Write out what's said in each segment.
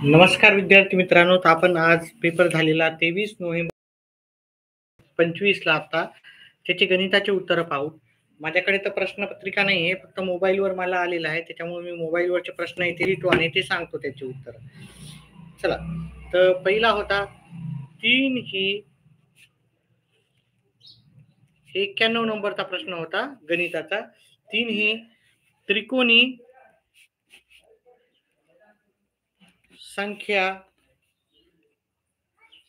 नमस्कार विद्यार्थी मित्रांनो, आपण आज पेपर झालेला 23 नोव्हेंबर 25 ला आता त्याचे गणिताचे उत्तर पाहू. माझ्याकडे तर प्रश्नपत्रिका नाही आहे, फक्त मोबाईलवर मला आलेलं आहे, त्याच्यामुळे मी मोबाईलवरचे प्रश्न इथे लिहितो आणि ते सांगतो त्याचे उत्तर. चला, तर पहिला होता 3 ही 91 नंबरचा प्रश्न होता गणिताचा. 3 ही त्रिकोणी संख्या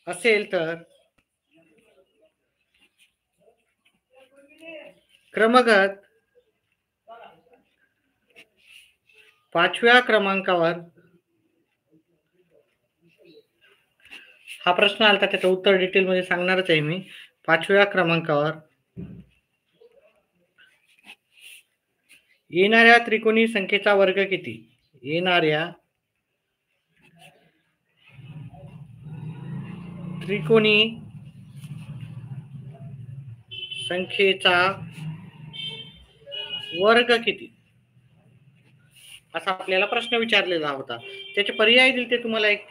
असेल तर क्रमगत 5व्या क्रमांकावर, हा प्रश्न आला त्याचं उत्तर डिटेल मध्ये सांगणारच आहे मी. 5व्या क्रमांकावर येणाऱ्या त्रिकोणी संख्येचा वर्ग किती? येणाऱ्या त्रिकोणी संख्येचा वर्ग किती, असा आपल्याला प्रश्न विचारलेला होता. त्याचे पर्याय दिले तुम्हाला. एक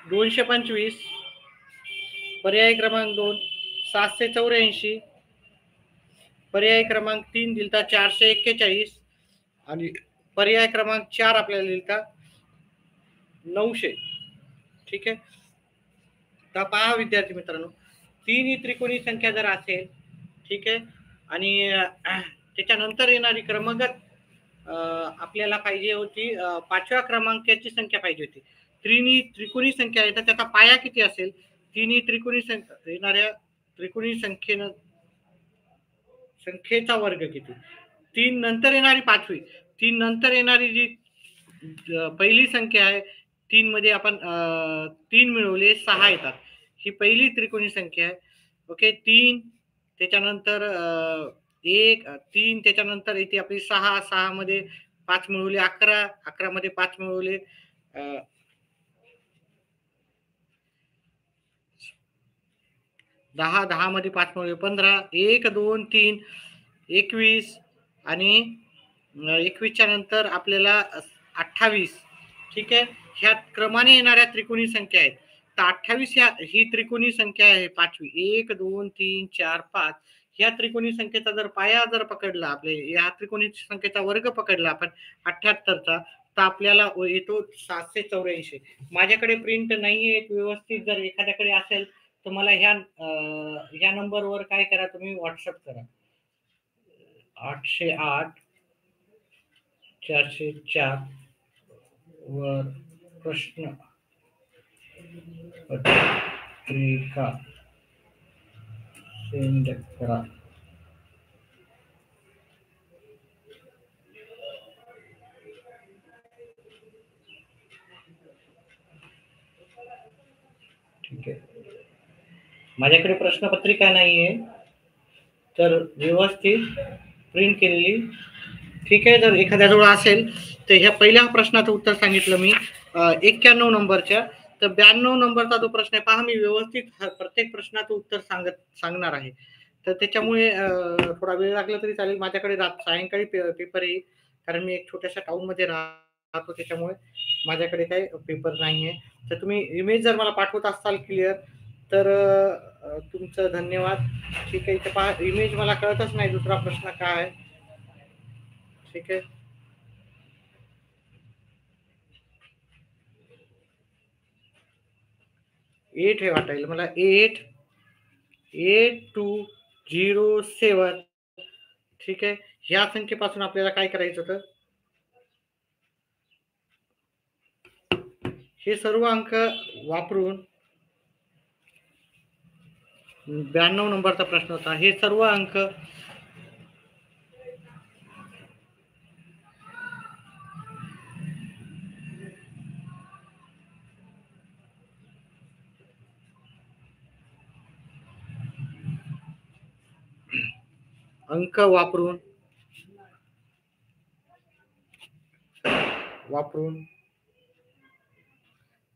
225, पर्याय क्रमांक 2 784, पर्याय क्रमांक 3 दिलता 441 आणि पर्याय क्रमांक 4 आपल्याला दिलता 900. ठीक आहे, तर पहा विद्यार्थी मित्रांनो, 3 ही त्रिकोणी संख्या जर असेल, ठीक आहे, आणि त्याच्यानंतर येणारी क्रमगत आपल्याला पाहिजे होती 5व्या क्रमांकाची संख्या पाहिजे होती. त्रिकोणी संख्या आहे तर त्याचा पाया किती असेल? 3 ही त्रिकोणी संख्या, येणाऱ्या त्रिकोणी संख्येचा वर्ग किती? 3 नंतर येणारी 5वी, 3 नंतर येणारी जी पहिली संख्या आहे, 3 मध्ये आपण 3 मिळवले 6 येतात, ही पहिली त्रिकोणी संख्या आहे. ओके, 3 त्याच्यानंतर 1 3 त्याच्यानंतर येते आपली 6, 6 मध्ये 5 मिळवले 11, 11 मध्ये 5 मिळवले 10, 10 मध्ये 5 मिळवले 15, 1 2 3 21 आणि 21च्या नंतर आपल्याला 28. ठीक आहे, ह्या क्रमाने येणाऱ्या त्रिकोणी संख्या आहेत. तर 28 ही त्रिकोणी संख्या आहे 5वी. 1 2 3 4 5 ह्या त्रिकोणी संख्येचा जर पाया जर पकडला, आपले या त्रिकोणी संख्येचा वर्ग पकडला आपण 78चा, तर आपल्याला येतो 784. माझ्याकडे प्रिंट नाहीये व्यवस्थित, जर एखाद्याकडे असेल तर मला ह्या नंबरवर काय करा, तुम्ही व्हॉट्सअप करा. 808 404 वर प्रश्न पत्रिका सेंड करा. ठीक आहे, माझ्याकडे प्रश्नपत्रिका नाहीये तर व्यवस्थित प्रिंट केलेली. ठीक आहे, जर एखाद्याजवळ असेल तर ह्या पहिल्या प्रश्नाचं उत्तर सांगितलं मी 91 नंबरच्या. तर 92 नंबरचा जो प्रश्न आहे पहा, मी व्यवस्थित प्रत्येक प्रश्नाचं उत्तर सांगणार आहे. तर त्याच्यामुळे थोडा वेळ लागला तरी चालेल. माझ्याकडे सायंकाळी पेपर येईल, कारण मी एक छोट्याशा टाउन मध्ये राहतो, त्याच्यामुळे माझ्याकडे काही पेपर नाहीये. तर तुम्ही इमेज जर मला पाठवत असाल क्लिअर तर तुमचं धन्यवाद. ठीक आहे, इथे पहा इमेज मला कळतच नाही दुसरा प्रश्न काय आहे. ठीक आहे, 8 हे वाटायला मला. 8207. ठीक आहे, ह्या संख्येपासून आपल्याला काय करायचं होतं, हे सर्व अंक वापरून 92 नंबरचा प्रश्न होता. हे सर्व अंक वापरून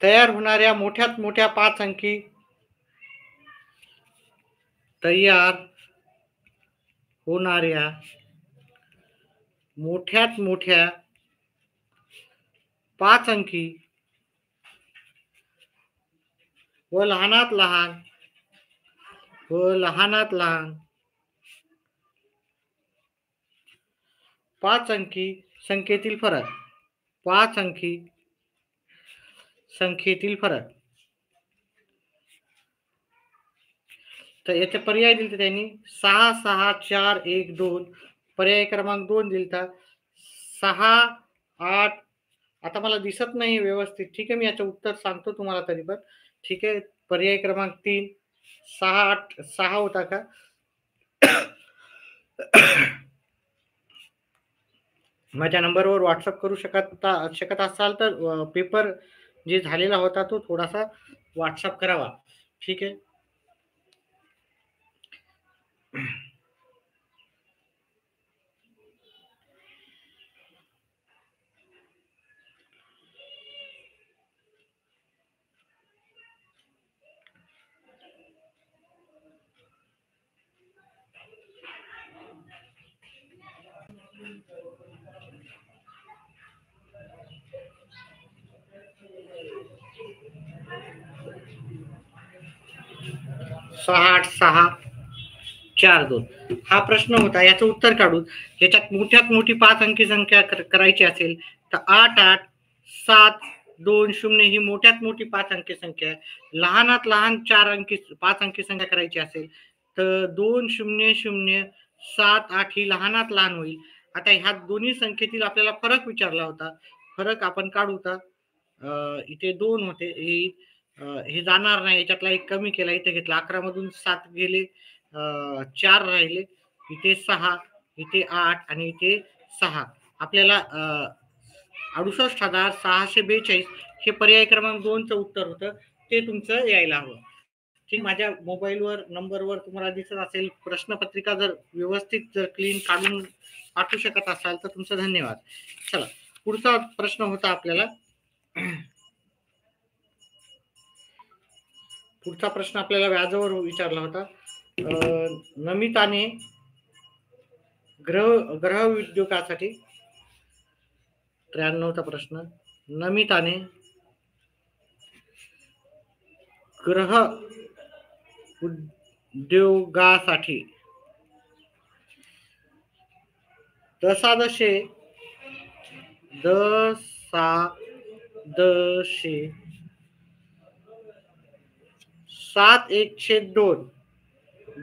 तयार होणाऱ्या मोठ्यात मोठ्या 5 अंकी तयार होणाऱ्या मोठ्यात मोठ्या 5 अंकी व लहानात लहान 5 अंकी संख्येतील फरक. 5 अंकी संख्येतील फरक. तर याचे पर्याय दिले त्यांनी 6 6 4 1 2. पर्याय क्रमांक 2 दिलता 6 8. आता मला दिसत नाही व्यवस्थित. ठीक आहे, मी याचं उत्तर सांगतो तुम्हाला तरी पण. ठीक आहे, पर्याय क्रमांक 3 6 8 6 होता का? माझ्या नंबरवर व्हॉट्सअप करू शकत असाल तर पेपर जे झालेला होता तो थोडासा व्हॉट्सअप करावा. ठीक आहे. सहा 8 6 4 2 हा प्रश्न होता. याचं उत्तर काढून याच्यात मोठ्यात मोठी 5 अंकी संख्या करायची असेल तर 8 8 7 2 0 ही मोठ्यात मोठी 5 अंकी संख्या आहे. लहानात लहान 4 अंकी 5 अंकी संख्या करायची असेल तर 2 0 0 7 8 ही लहानात लहान होईल. आता ह्या दोन्ही संख्येतील आपल्याला फरक विचारला होता. फरक आपण काढू का? इथे 2 होते, हे जाणार नाही, याच्यातला एक कमी केला, इथे घेतला 11 मधून 7 गेले, 4 राहिले, इथे 6, इथे 8 आणि इथे 6. आपल्याला 68,642 हे पर्याय क्रमांक 2चं उत्तर होतं. ते तुमचं यायला हवं. ठीक, माझ्या मोबाईलवर नंबरवर तुम्हाला दिसत असेल. प्रश्नपत्रिका जर व्यवस्थित जर क्लीन काढून पाठवू शकत असाल तर तुमचं धन्यवाद. चला, पुढचा प्रश्न होता आपल्याला. पुढचा प्रश्न आपल्याला व्याजावर विचारला होता. नमिताने ग्रह उद्योगासाठी 93चा प्रश्न. नमिताने ग्रह उद्योगासाठी दशादशे 7/1/2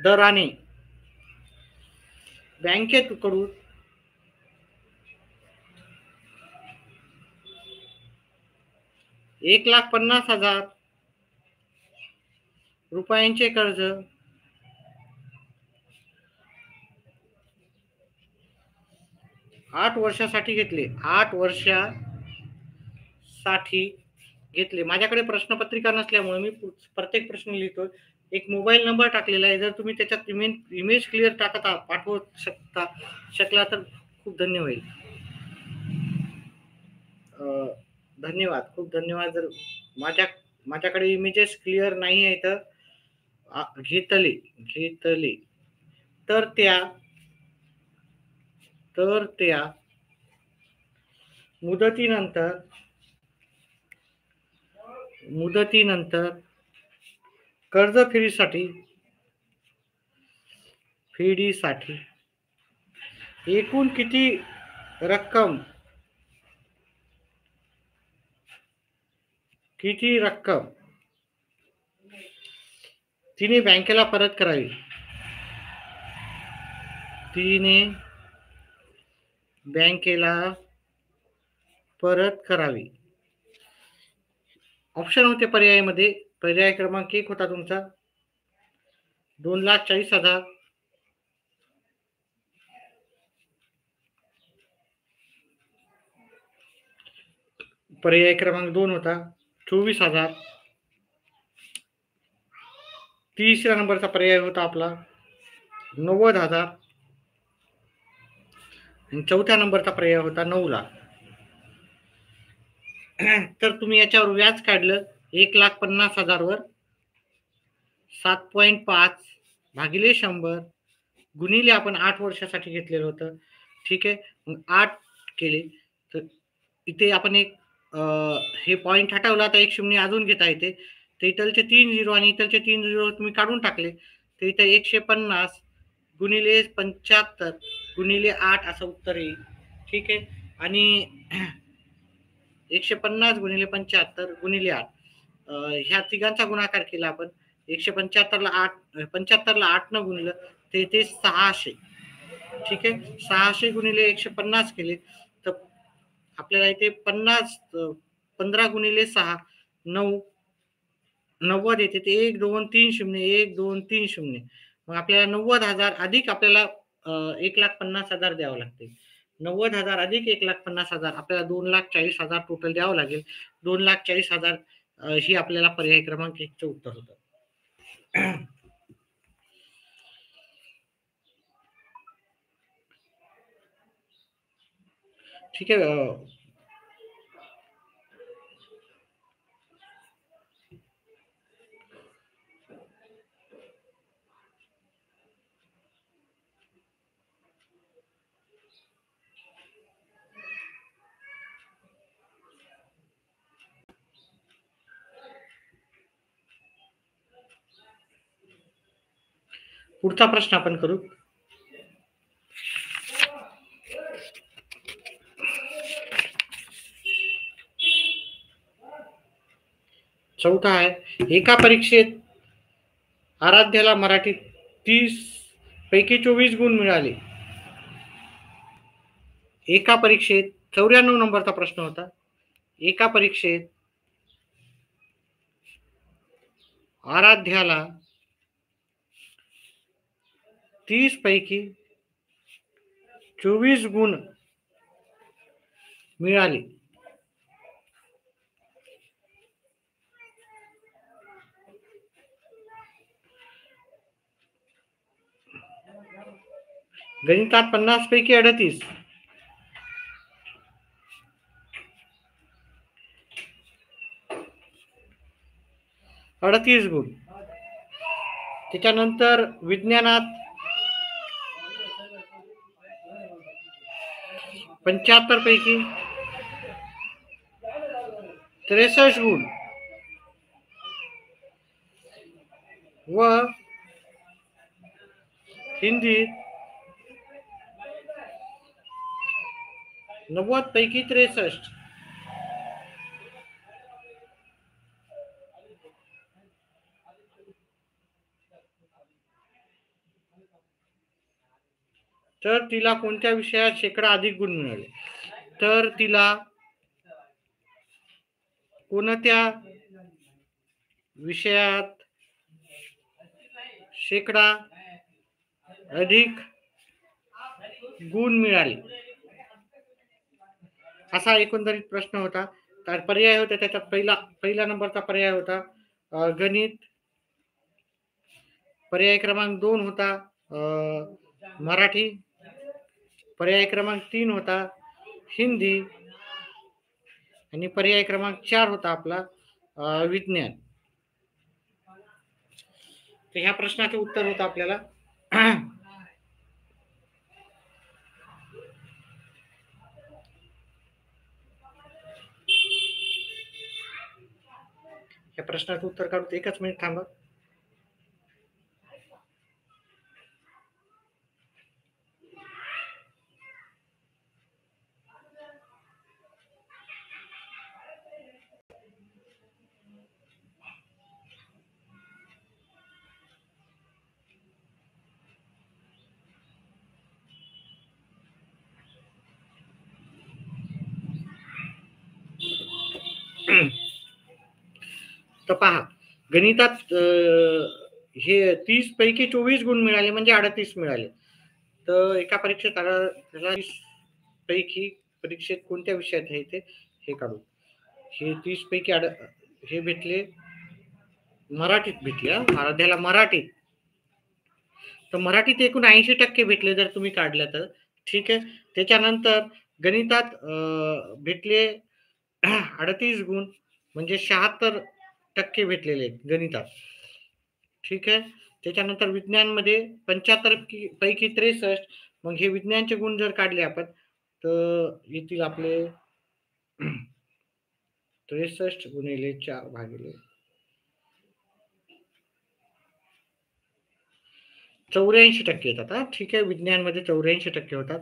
दराने बँकेकडून 1,50,000 रुपयांचे कर्ज 8 वर्षासाठी घेतले. 8 वर्षासाठी घेतले. माझ्याकडे प्रश्नपत्रिका नसल्यामुळे मी प्रत्येक प्रश्न लिहितो. एक मोबाईल नंबर टाकलेला आहे. जर तुम्ही त्याच्यात इमेज क्लिअर पाठवू शकला तर खूप धन्य होईल. धन्यवाद, खूप धन्यवाद. जर माझ्याकडे इमेजेस क्लिअर नाही आहे तर घेतले तर त्या मुदतीनंतर कर्ज फेडीसाठी एकूण किती रक्कम तिने बँकेला परत करावी. ऑप्शन होते पर्यायामध्ये. पर्याय क्रमांक 1 होता तुमचा 2,40,000. पर्याय क्रमांक 2 होता 24,000. तिसऱ्या नंबरचा पर्याय होता आपला 90,000 आणि चौथ्या नंबरचा पर्याय होता 9 लाख. तर तुम्ही याच्यावर व्याज काढलं 1,50,000 वर 7.5 भागिले 100 गुणिले आपण 8 वर्षासाठी घेतलेलं होतं. ठीक आहे, मग 8 केले तर इथे आपण एक हे पॉइंट हटवला तर एक शून्य अजून घेता येते. तर इथलचे 3 झिरो आणि इथलचे 3 झिरो तुम्ही काढून टाकले तर इथे 150 गुणिले 75 गुणिले 8 असं उत्तर येईल. ठीक आहे. आणि 150 गुणिले 75 गुणिले 8 ह्या तिघांचा गुणाकार केला आपण. 175 ला 8 75 ला 8 न गुणलं ते 600. ठीक आहे. 600 गुणिले 150 केले तर आपल्याला इथे 15 गुणिले 6 9 90 येते. ते 1 2 3 0 1 2 3 0 मग आपल्याला 90,000 अधिक आपल्याला 1,50,000 द्यावं लागते. 90,000 अधिक 1,50,000 आपल्याला 2,40,000 टोटल द्यावं लागेल. 2,40,000 ही आपल्याला पर्याय क्रमांक 1 चं उत्तर होतं. ठीक आहे. पुढचा प्रश्न आपण करू. चौथा आहे. एका परीक्षेत आराध्याला मराठीत 30 पैकी 24 गुण मिळाले. एका परीक्षेत 94 नंबरचा प्रश्न होता. एका परीक्षेत आराध्याला 30 पैकी 24 गुण मिळाले. गणितात 50 पैकी 38 गुण. त्याच्यानंतर विज्ञानात 75 पैकी 63 गुण व हिंदीत 90 पैकी 63. तर तिला कोणत्या विषयात शेकडा अधिक गुण मिळाले? तर तिला कोणत्या विषयात शेकडा अधिक गुण मिळाले असा एकंदरीत प्रश्न होता. तर पर्याय होते त्याच्यात पहिला नंबरचा पर्याय होता गणित. पर्याय क्रमांक 2 होता मराठी. पर्याय क्रमांक 3 होता हिंदी आणि पर्याय क्रमांक 4 होता आपला विज्ञान. तर ह्या प्रश्नाचं उत्तर होतं आपल्याला या प्रश्नाचं उत्तर काढू. एकच मिनिट थांबा. तर पहा गणितात हे 30 पैकी 24 गुण मिळाले म्हणजे 38 मिळाले. तर एका परीक्षेत 30 पैकी परीक्षेत कोणत्या विषयात आहे ते हे काढू. हे 30 पैकी हे भेटले मराठीत भेटले. आराध्याला मराठीत. तर मराठीत एकूण 80% भेटले जर तुम्ही काढलं तर. ठीक आहे. त्याच्यानंतर गणितात भेटले 38 गुण म्हणजे 76% भेटलेले आहेत गणितात. ठीक आहे. त्याच्यानंतर विज्ञानमध्ये 75 पैकी 63 मग हे विज्ञानचे गुण जर काढले आपण तर येतील आपले 63 गुणिले 4 भागिले 84% येतात. हा ठीक आहे, विज्ञानमध्ये 84% होतात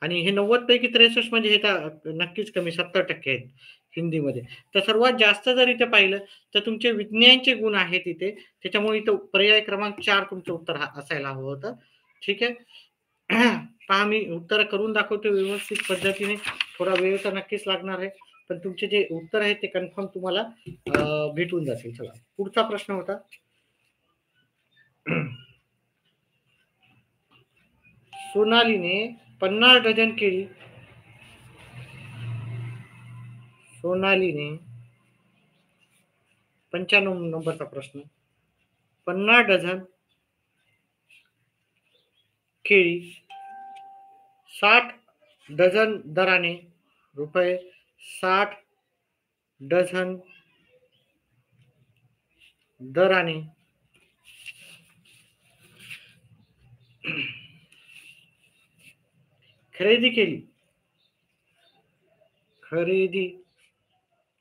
आणि हे 90 पैकी 63 म्हणजे हे तर नक्कीच कमी 70% आहेत हिंदीमध्ये. तर सर्वात जास्त जर इथे पाहिलं तर तुमचे विज्ञानचे गुण आहेत इथे. त्याच्यामुळे इथं पर्याय क्रमांक 4 तुमचं उत्तर असायला हवं होतं. ठीक आहे. पहा मी उत्तर करून दाखवतो व्यवस्थित पद्धतीने. थोडा वेळ तर नक्कीच लागणार आहे. पण तुमचे जे उत्तर आहे ते कन्फर्म तुम्हाला भेटून जातील. चला पुढचा प्रश्न होता. सोनालीने 50 डझन केळी सोनालीने 95 नंबरचा प्रश्न 50 डझन केळी 60 डझन दराने रुपये 60 डझन दराने खरेदी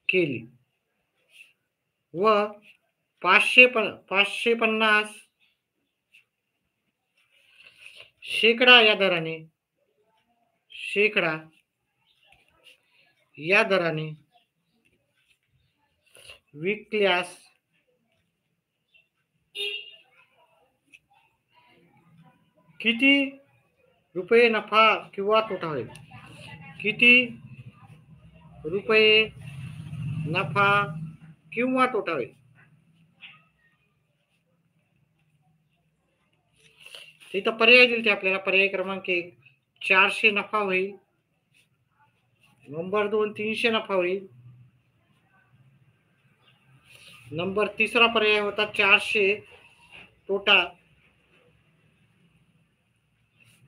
केली व 550 शेकडा या दराने विकल्यास किती रुपये नफा किंवा तोटा होईल? किती रुपये नफा किंवा तोटा होईल? इथं पर्याय दिले आपल्याला. पर्याय क्रमांक 1 400 नफा होईल. नंबर 2 300 नफा होईल. नंबर तिसरा पर्याय होता 400 तोटा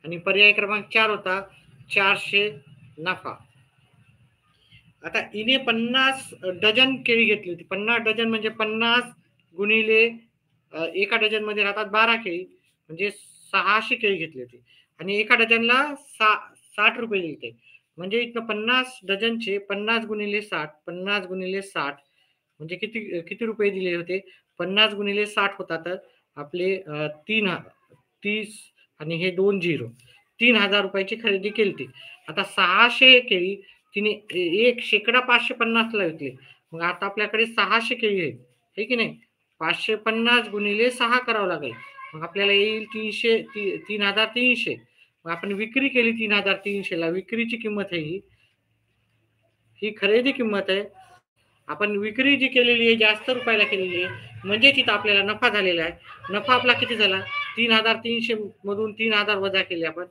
आणि पर्याय क्रमांक 4 होता 400 नफा. आता इने 50 डझन केळी घेतली होती. 50 डझन म्हणजे 50 गुणिले एका डझन मध्ये राहतात 12 केळी म्हणजे 600 केळी घेतली होती आणि एका डझनला 60 रुपये लिहिते. म्हणजे इथं 50 डझनचे 50 गुणिले 60 म्हणजे किती किती रुपये दिले होते? 50 गुणिले 60 होता तर आपले 30 आणि हे 2 झिरो 3000 रुपयाची खरेदी केली होती. आता 600 केळी तिने एक शेकडा 550 ला विकले. मग आता आपल्याकडे 600 केळी आहेत हे की नाही. 550 गुणिले 6 करावं लागेल. मग आपल्याला येईल 3300. मग आपण विक्री केली 3300 ला. विक्रीची किंमत आहे ही खरेदी किंमत आहे. आपण विक्री जी केलेली आहे जास्त रुपयाला केलेली आहे म्हणजे तिथं आपल्याला नफा झालेला आहे. नफा आपला किती झाला? 3300 मधून 3000 वजा केले आपण.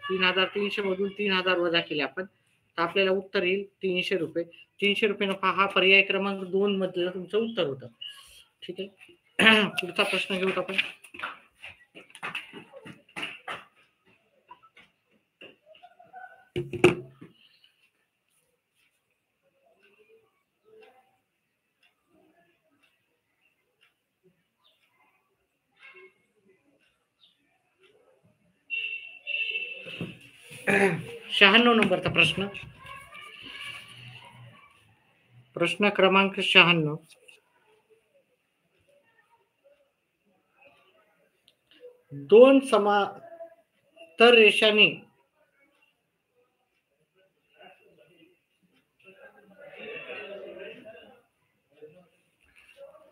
3300 मधून 3000 वजा केले आपण तर आपल्याला उत्तर येईल 300 रुपये. 300 रुपये नफा हा पर्याय क्रमांक 2 मधलं तुमचं उत्तर होतं. ठीक आहे. पुढचा प्रश्न घेऊत आपण. शहाण्णव नंबरचा प्रश्न क्रमांक 96. दोन समांतर रेषांनी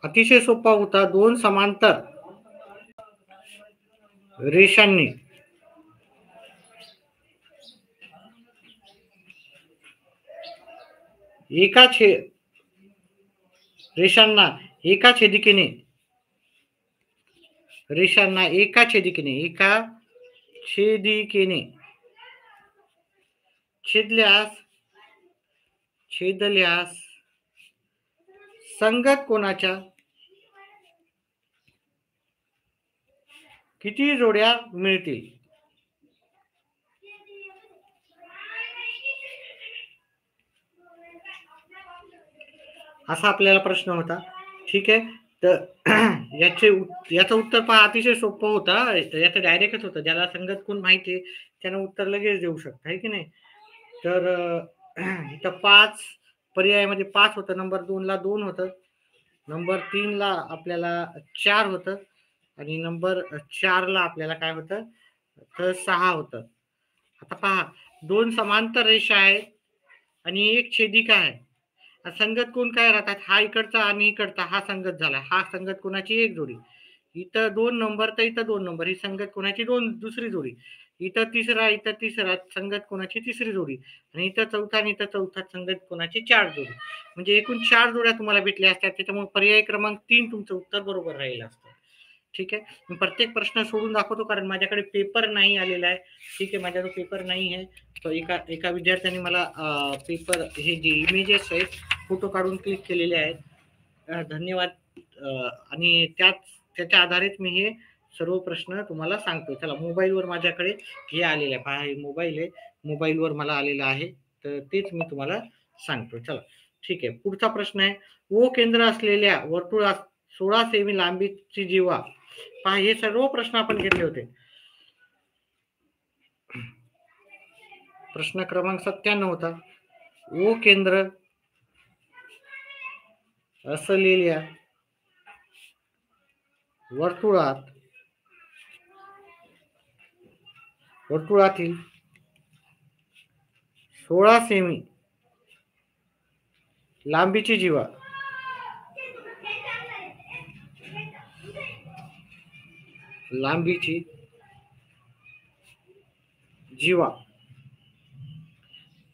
अतिशय सोपा होता. दोन समांतर रेषांनी रेषांना एका छेदिकेने छेदल्यास संगत कोणाच्या किती जोड्या मिळतील? असा आपल्याला प्रश्न होता. ठीक आहे. तर याचं उत्तर पहा अतिशय सोपं होता. याचं डायरेक्टच होतं. ज्याला संगत कोण माहिती आहे त्यानं उत्तर लगेच देऊ शकतं आहे की नाही. तर इथं 5 पर्यायामध्ये 5 होतं. नंबर 2 ला 2 होतं. नंबर 3 ला आपल्याला 4 होतं आणि नंबर 4 ला आपल्याला काय होतं? तर 6 होतं. आता पहा 2 समांतर रेषा आहेत आणि 1 छेदिका आहे. संगत कोण काय राहतात? हा इकडचा आणि इकडचा हा संगत झाला. हा संगत कोणाची? एक जोडी. इथं 2 नंबर तर इथं 2 नंबर. ही संगत कोणाची? दुसरी जोडी. इथं तिसरा संगत कोणाची? तिसरी जोडी. आणि इथं चौथा आणि इथं चौथा संगत कोणाची? 4 जोडी. म्हणजे एकूण 4 जोड्या तुम्हाला भेटल्या असत्या. त्याच्यामुळे पर्याय क्रमांक 3 तुमचं उत्तर बरोबर राहिलं असतं. ठीक आहे. मी प्रत्येक प्रश्न सोडून दाखवतो कारण माझ्याकडे पेपर नाही आलेला आहे. ठीक आहे. माझ्याकडे पेपर नाही आहे. तर एका विद्यार्थ्याने मला पेपर हे जे इमेजेस आहेत फोटो काढून क्लिक केलेले आहेत. धन्यवाद. आणि त्याच्या आधारेच मी हे सर्व प्रश्न तुम्हाला सांगतो. चला मोबाईलवर माझ्याकडे हे आलेलं आहे. पहा हे मोबाईल आहे. मोबाईलवर मला आलेलं आहे. तर तेच मी तुम्हाला सांगतो. चला ठीक आहे. पुढचा प्रश्न आहे. ओ केंद्र असलेल्या वर्तुळात 16 सेमी लांबीची जीवा. पहा हे सर्व प्रश्न आपण घेतले होते. प्रश्न क्रमांक 97 होता. ओ केंद्र असलेल्या वर्तुळातील 16 सेमी लांबीची जीवा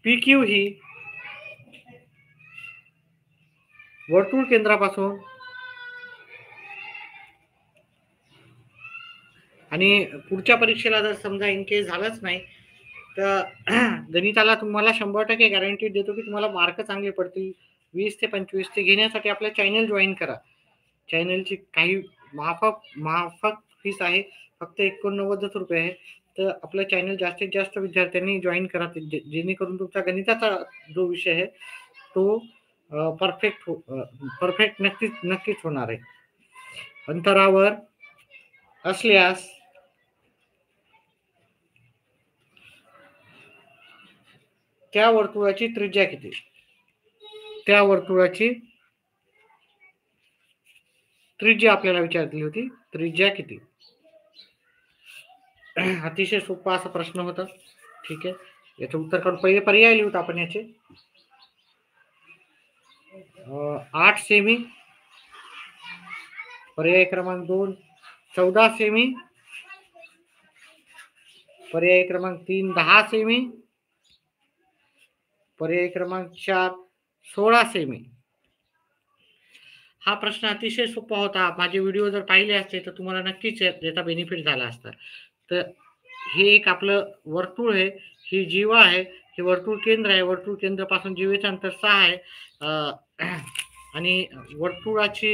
PQ ही वर्तुळ केंद्रापासून आणि पुढच्या परीक्षेला जर समजा इन केस झालंच नाही तर गणिताला तुम्हाला 100% गॅरंटी देतो की तुम्हाला मार्क चांगले पडतील. 20 ते 25 ते घेण्यासाठी आपलं चॅनल जॉईन करा. चॅनलची काही माफक फीस आहे. फक्त 89 रुपये आहे. तर आपलं चॅनल जास्तीत जास्त विद्यार्थ्यांनी जॉईन करा जेणेकरून तुमचा गणिताचा जो विषय आहे तो परफेक्ट नक्कीच होणार आहे. अंतरावर असल्यास त्या वर्तुळाची त्रिज्या किती? त्या वर्तुळाची त्रिज्या आपल्याला विचारली होती. त्रिज्या किती? अतिशय सोपा असा प्रश्न होता. ठीक आहे. याचं उत्तर करून पहिले पर्याय लिहूत आपण याचे. 8 सेमी. पर्याय क्रमांक 2 14 सेमी. पर्याय क्रमांक 3 10 सेमी. पर्याय क्रमांक 4 16 सेमी. हा प्रश्न अतिशय सोपा होता. माझे व्हिडिओ जर पाहिले असते तर तुम्हाला नक्कीच याचा बेनिफिट झाला असता. तर हे एक आपलं वर्तुळ आहे. ही जीवा आहे. हे वर्तुळ केंद्र आहे. वर्तुळ केंद्रापासून जीवेचं अंतर 6 आहे. आणि वर्तुळाची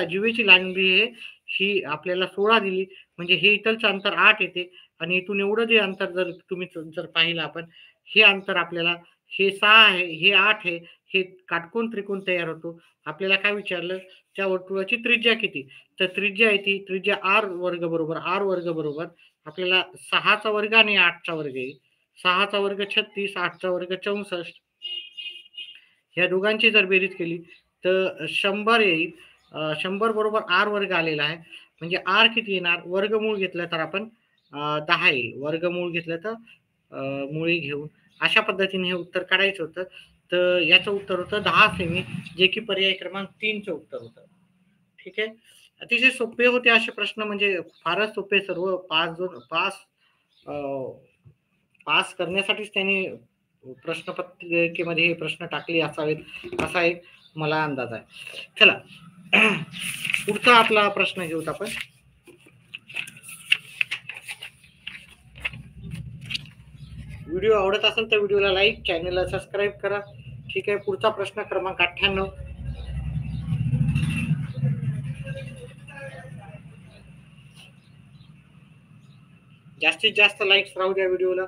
जीवेची लांबी आहे ही आपल्याला 16 दिली. म्हणजे हे इथलचं अंतर 8 येते आणि इथून एवढं जे अंतर जर तुम्ही जर पाहिलं आपण हे अंतर आपल्याला हे 6 आहे, हे 8 आहे. हे काटकोन त्रिकोण तयार होतो. आपल्याला काय विचारलं? त्या वर्तुळाची त्रिज्या किती? तर त्रिज्या आहे ती त्रिज्या r वर्ग बरोबर आपल्याला 6 चा वर्ग आणि 8 चा वर्ग येईल. 6 चा वर्ग 36, 8 चा वर्ग 64. ह्या दोघांची जर बेरीज केली तर 100 येईल. 100 बरोबर r वर्ग आलेला आहे. म्हणजे r किती येणार? वर्गमूळ घेतलं तर आपण 10 येईल. वर्गमूळ घेतलं तर मुळी घेऊन अशा पद्धतीने हे उत्तर काढायचं होतं. तर याचं उत्तर होतं 10 सेमी जे की पर्याय क्रमांक 3 चं उत्तर होतं. ठीक आहे. अतिशय सोपे होते असे प्रश्न म्हणजे फारच सोपे सर्व पास करण्यासाठीच त्यांनी प्रश्नपत्रिकेमध्ये हे प्रश्न टाकले असावेत असा एक मला अंदाज आहे. चला पुढचा आपला प्रश्न घेऊत आपण. व्हिडिओ आवडत असेल तर व्हिडिओला लाईक चॅनलला सबस्क्राईब करा. ठीक आहे. पुढचा प्रश्न क्रमांक 98. जास्तीत जास्त लाईक्स राहू द्या व्हिडिओला.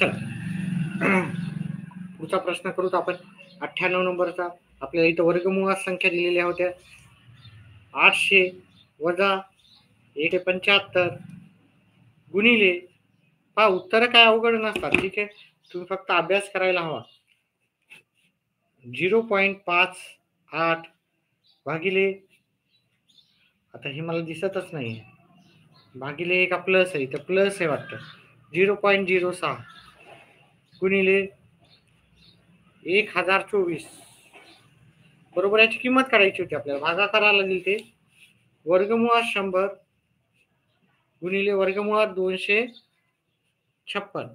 चला पुढचा प्रश्न करूत आपण 98 नंबरचा. आपल्याला इथं वर्गमुळात संख्या दिलेल्या होत्या 800 वजा 175 गुणिले. पहा उत्तर काय अवघड नसतात. ठीक आहे, तुम्ही फक्त अभ्यास करायला हवा. 0.58 भागिले, आता हे मला दिसतच नाही, भागिले का प्लस आहे, तर प्लस आहे वाटतं. 0.06 गुणिले 1024 बरोबर. याची किंमत काढायची होती आपल्याला, भागाकाराला लागेल ते वर्गमुळात 100 गुणिले वर्गमुळात 256.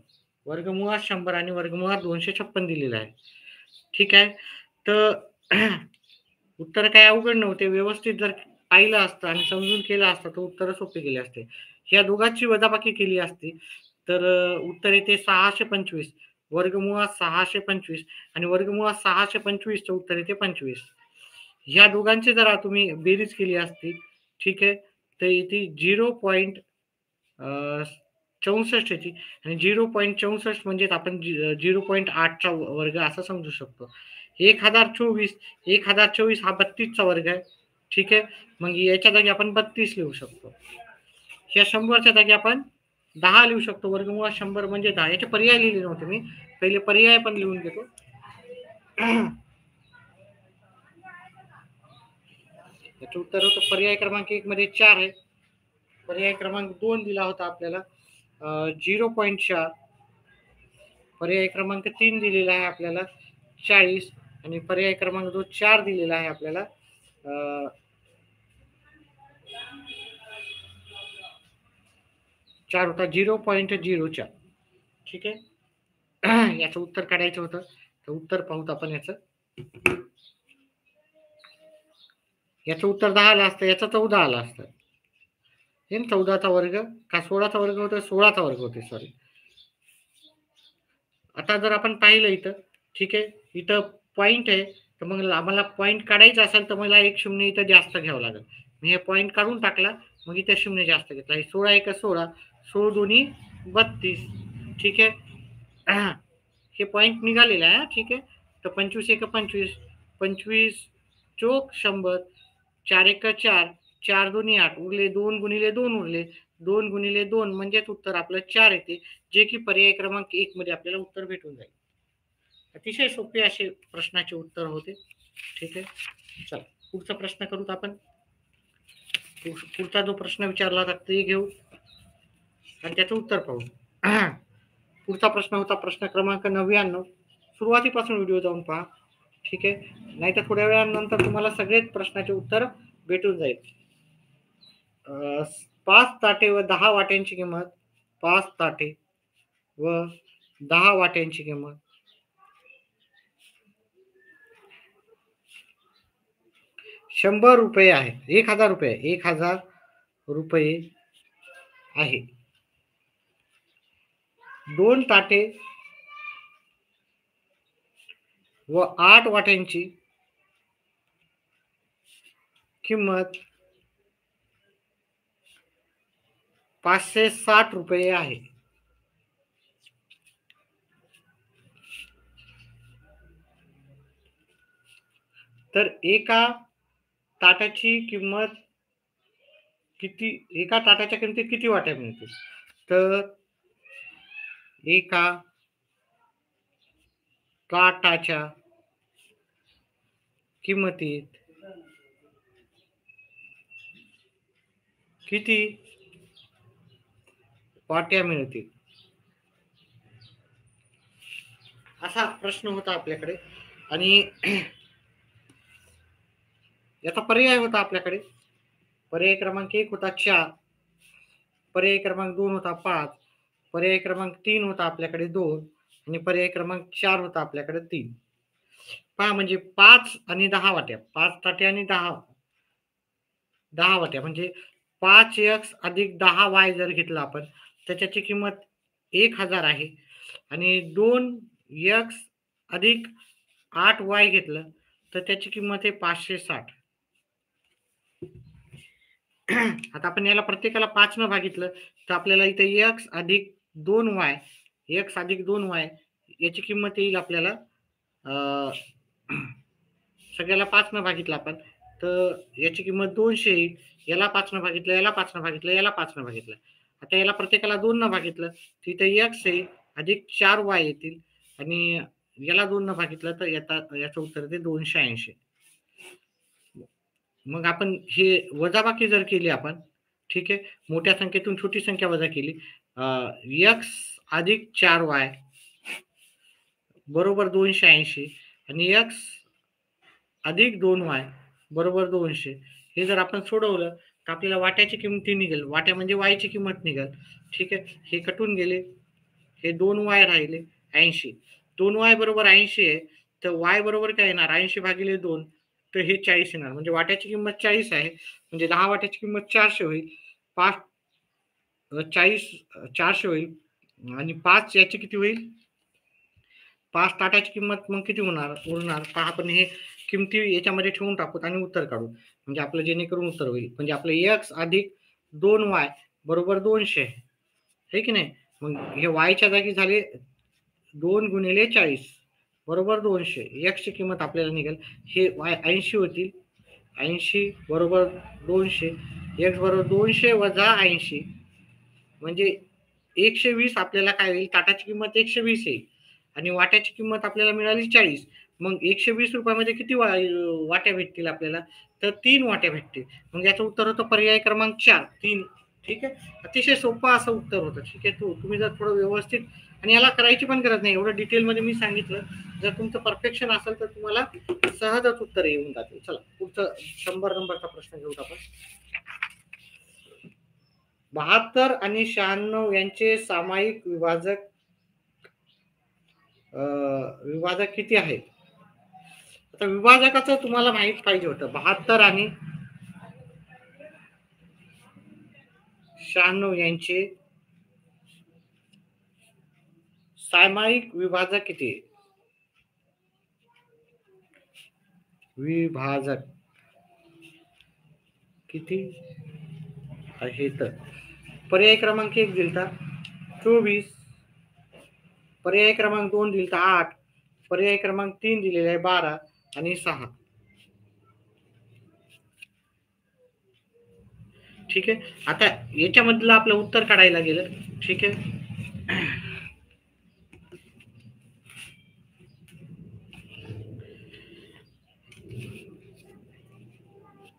वर्गमुळात 100 आणि वर्गमुळात 256 दिलेला आहे. ठीक आहे, तर उत्तर काय अवघड नव्हते. व्यवस्थित जर पाहिलं असतं आणि समजून केलं असतं तर उत्तर सोपे गेले असते. ह्या दोघांची वजाबाकी केली असती तर उत्तर येते 625. वर्गमुळात 625 आणि वर्गमुळात 625 उत्तर येते 25. ह्या दोघांची जरा तुम्ही बेरीज केली असती, ठीक आहे, तर इथे 0.64 येते आणि 0.64 म्हणजे आपण 0.8चा वर्ग असं समजू शकतो. 1024 हा 32चा वर्ग आहे. ठीक आहे, मग याच्या जागी आपण 32 लिहू शकतो. ह्या 100च्या जागी आपण 10 लिहू शकतो. वर्गमुळात 100 म्हणजे 10. याचे पर्याय लिहिले नव्हते मी, पहिले पर्याय पण लिहून घेतो. याचं उत्तर होतं पर्याय क्रमांक 1 मध्ये 4 आहे. पर्याय क्रमांक 2 दिला होता आपल्याला 0.4. पर्याय क्रमांक 3 दिलेला आहे आपल्याला 40 आणि पर्याय क्रमांक 2 4 दिलेला आहे आपल्याला 4 होता 0.04. ठीक आहे, याचं उत्तर काढायचं होतं, तर उत्तर पाहूत आपण. याचं उत्तर 10 आलं असतं, याचं 14 आलं असतं. हे 14चा वर्ग का 16चा वर्ग होता, 16चा वर्ग होते, सॉरी. आता जर आपण पाहिलं इथं, ठीक आहे, इथं पॉईंट आहे, तर मग आम्हाला पॉईंट काढायचा असेल तर मला एक शून्य इथं जास्त घ्यावं लागेल. मी हे पॉईंट काढून टाकला, मग इथे शून्य जास्त घेतला. 16 एक 16, 16 दोन्ही 32. ठीक आहे, हे पॉईंट निघालेलं आहे. ठीक आहे, तर 25 एक 25, 25 चोक 100, 4 एक 4, 4 दोन्ही 8 उरले 2 गुणिले 2 उरले 2 गुणिले 2 म्हणजेच उत्तर आपलं 4 येते, जे की पर्याय क्रमांक 1 मध्ये आपल्याला उत्तर भेटून जाईल. अतिशय सोपे असे प्रश्नाचे उत्तर होते. ठीक आहे, चला पुढचा प्रश्न करूत आपण. पुढचा जो प्रश्न विचारला होता ते घेऊ आणि त्याचं उत्तर पाहू. पुढचा प्रश्न होता प्रश्न क्रमांक 99. सुरुवातीपासून व्हिडिओ जाऊन पहा. ठीक आहे, नाही तर थोड्या वेळानंतर तुम्हाला सगळेच प्रश्नाचे उत्तर भेटून जाईल. 5 ताटे व 10 वाट्यांची किंमत, 5 ताटे व 10 वाट्यांची किंमत 100 रुपये आहे. 1000 रुपये, 1000 रुपये आहे. 2 ताटे व 8 वाट्यांची किंमत 560 रुपये आहे. तर एका ताटाची किंमत किती, एका ताटाच्या किमतीत किती वाट्या मिळतील? तर एका ताटाच्या किंमतीत किती वाट्या मिळतील, असा प्रश्न होता आपल्याकडे. आणि याचा पर्याय होता आपल्याकडे. पर्याय क्रमांक 1 होता 4, पर्याय क्रमांक 2 होता 5, पर्याय क्रमांक 3 होता आपल्याकडे 2 आणि पर्याय क्रमांक 4 होता आपल्याकडे 3. पहा, म्हणजे 5 आणि 10 वाट्या, 5 ताटे आणि 10 वाट्या म्हणजे 5x अधिक 10y जर घेतलं आपण तर त्याची किंमत 1000 आहे. आणि 2x अधिक 8y घेतलं तर त्याची किंमत आहे 560. आता आपण याला प्रत्येकाला 5 न भागितलं तर आपल्याला इथे x अधिक 2y x अधिक 2y याची किंमत येईल आपल्याला सगळ्याला 5 न भागितलं आपण, तर याची किंमत 200 येईल. याला 5 न भागितलं, याला 5 न भागितलं, याला 5 न भागितलं. आता याला प्रत्येकाला 2 न भागितलं, तिथे x येईल अधिक 4y येतील आणि याला 2 न भागितलं तर याचं उत्तर येते 280. मग आपण हे वजाबाकी जर केली आपण, ठीक आहे, मोठ्या संख्येतून छोटी संख्या वजा केली, x अधिक 4y बरोबर 280 आणि x अधिक 2y बरोबर 200. हे जर आपण सोडवलं तर आपल्याला वाट्याची किंमती निघेल. वाट्या म्हणजे y ची किंमत निघेल. ठीक आहे. हे कटून गेले. हे 2y राहिले 80. 2y बरोबर 80 आहे. तर y बरोबर काय येणार? 80 भागिले 2. तर हे 40 येणार. म्हणजे वाट्याची किंमत 40 आहे. म्हणजे 10 वाट्याची किंमत 400 होईल. 5 40 400 होईल आणि 5 याची किती होईल? 5 ताटाची किंमत मग किती होणार? उरणार. पहा आपण हे किमती याच्यामध्ये ठेवून टाकू आणि उत्तर काढू. म्हणजे आपलं जेणेकरून उत्तर होईल. म्हणजे आपलं x अधिक 2y बरोबर 200 आहे की नाही? मग हे y च्या जागी झाले 2 गुणिले 40 बरोबर 200. x ची किंमत आपल्याला निघेल. हे y 80 होतील. 80 बरोबर 200. x बरोबर 200 वजा 80 म्हणजे 120 आपल्याला काय होईल? ताटाची किंमत 120 येईल आणि वाट्याची किंमत आपल्याला मिळाली 40. मग 120 रुपयामध्ये किती वाट्या भेटतील आपल्याला? तर 3 वाट्या भेटतील. मग याचं उत्तर होतं पर्याय क्रमांक 4, 3. ठीक आहे. अतिशय सोपं असं उत्तर होतं. ठीक आहे. तुम्ही जर थोडं व्यवस्थित आणि याला करायची पण गरज नाही. एवढं डिटेलमध्ये मी सांगितलं. जर तुमचं परफेक्शन असेल तर तुम्हाला सहजच उत्तर येऊन जातील. चला पुढचं 100 नंबरचा प्रश्न घेऊ आपण. 72 आणि 96 यांचे सामायिक विभाजक किती आहे? आता विभाजकाचं तुम्हाला माहित पाहिजे होतं. 72 आणि 96 यांचे सामायिक विभाजक किती आहे? विभाजक किती आहे? तर पर्याय क्रमांक 1 दिलता 24, पर्याय क्रमांक 2 दिलता 8, पर्याय क्रमांक 3 दिलेला आहे 12 आणि 6. ठीक आहे. आता याच्यामधलं आपलं उत्तर काढायला गेलं. ठीक आहे.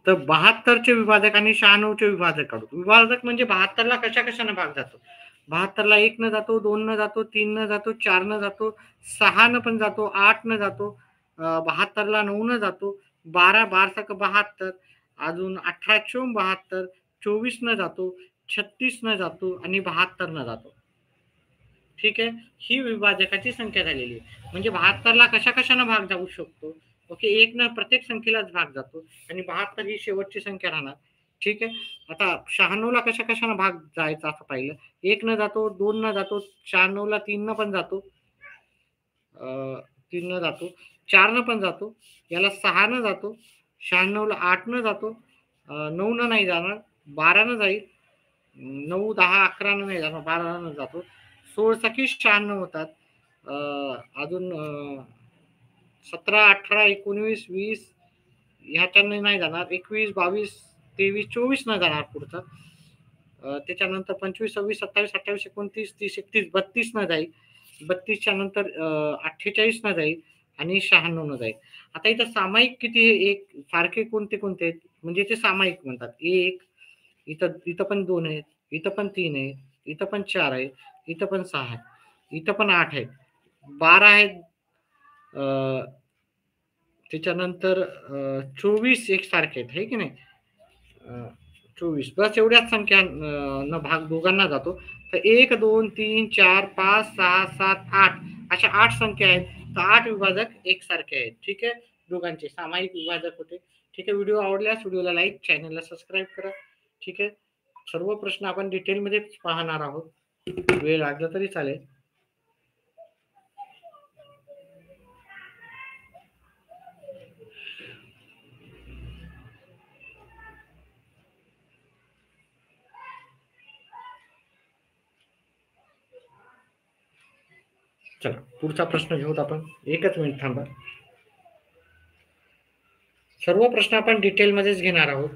तर 72चे विभाजक आणि 96चे विभाजक काढू. विभाजक म्हणजे 72ला कशा कशाने भाग जातो? 72ला 1 न जातो, 2 न जातो, 3 न जातो, 4 न जातो, 6 न पण जातो, 8 न जातो, 72ला 9 न जातो, 12 12 72, अजून 18 चोम 72, 24 न जातो, 36 न जातो आणि 72 न जातो. ठीक आहे. ही विभाजकाची संख्या झालेली आहे. म्हणजे 72ला कशा कशाने भाग जाऊ शकतो? ओके. 1 न प्रत्येक संख्येलाच भाग जातो आणि 72 ही शेवटची संख्या राहणार. ठीक आहे. आता 96ला कशा कशाने भाग जायचा असं पाहिलं. 1 न जातो, 2 न जातो, 96ला 3 न पण जातो, 3 न जातो, 4 न पण जातो, याला 6 न जातो, 96ला 8 न जातो, 9 न नाही जाणार, 12 न जाईल, 9 10 11 न नाही जाणार, 12 न जातो, 16 सखी 96 होतात, अजून 17 18 19 20 ह्याच्याने नाही जाणार, 21 22 23 24 न जाणार पुढचं, त्याच्यानंतर 25 26 27 28 29 30 31 32 न जाईल, 32च्या नंतर 48 न जाईल आणि 96 न जाईल. आता इथं सामायिक किती आहे? एक सारखे कोणते कोणते आहेत? म्हणजे ते सामायिक म्हणतात. एक इथं इथं पण 2 आहेत, इथं पण 3 आहेत, इथं पण 4 आहेत, इथं पण 6 आहेत, इथं पण 8 आहेत, 12 आहेत, त्याच्यानंतर 24 एकसारखे आहेत, आहे की नाही? 24 बस एवढ्याच संख्या न भाग दोघांना जातो. तर 1 2 3 4 5 6 7 8 अशा 8 संख्या आहेत. तर 8 विभाजक एकसारखे आहेत. ठीक आहे. दोघांचे सामायिक विभाजक होते. ठीक आहे. व्हिडिओ आवडल्यास व्हिडिओला लाईक, चॅनलला सबस्क्राईब करा. ठीक आहे. सर्व प्रश्न आपण डिटेलमध्ये पाहणार आहोत. वेळ लागला तरी चालेल. चला पुढचा प्रश्न घेऊत आपण. एकच मिनिट थांबा. सर्व प्रश्न आपण डिटेलमध्येच घेणार आहोत.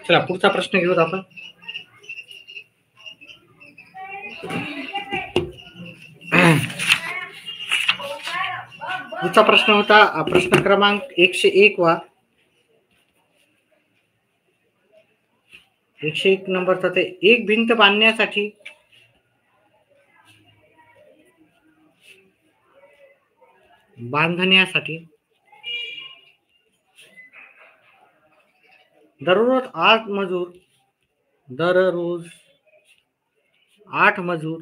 चला पुढचा प्रश्न घेऊत आपण. पुढचा प्रश्न होता प्रश्न क्रमांक 101 वा. 101 नंबरचा ते एक भिंत बांधण्यासाठी दररोज 8 मजूर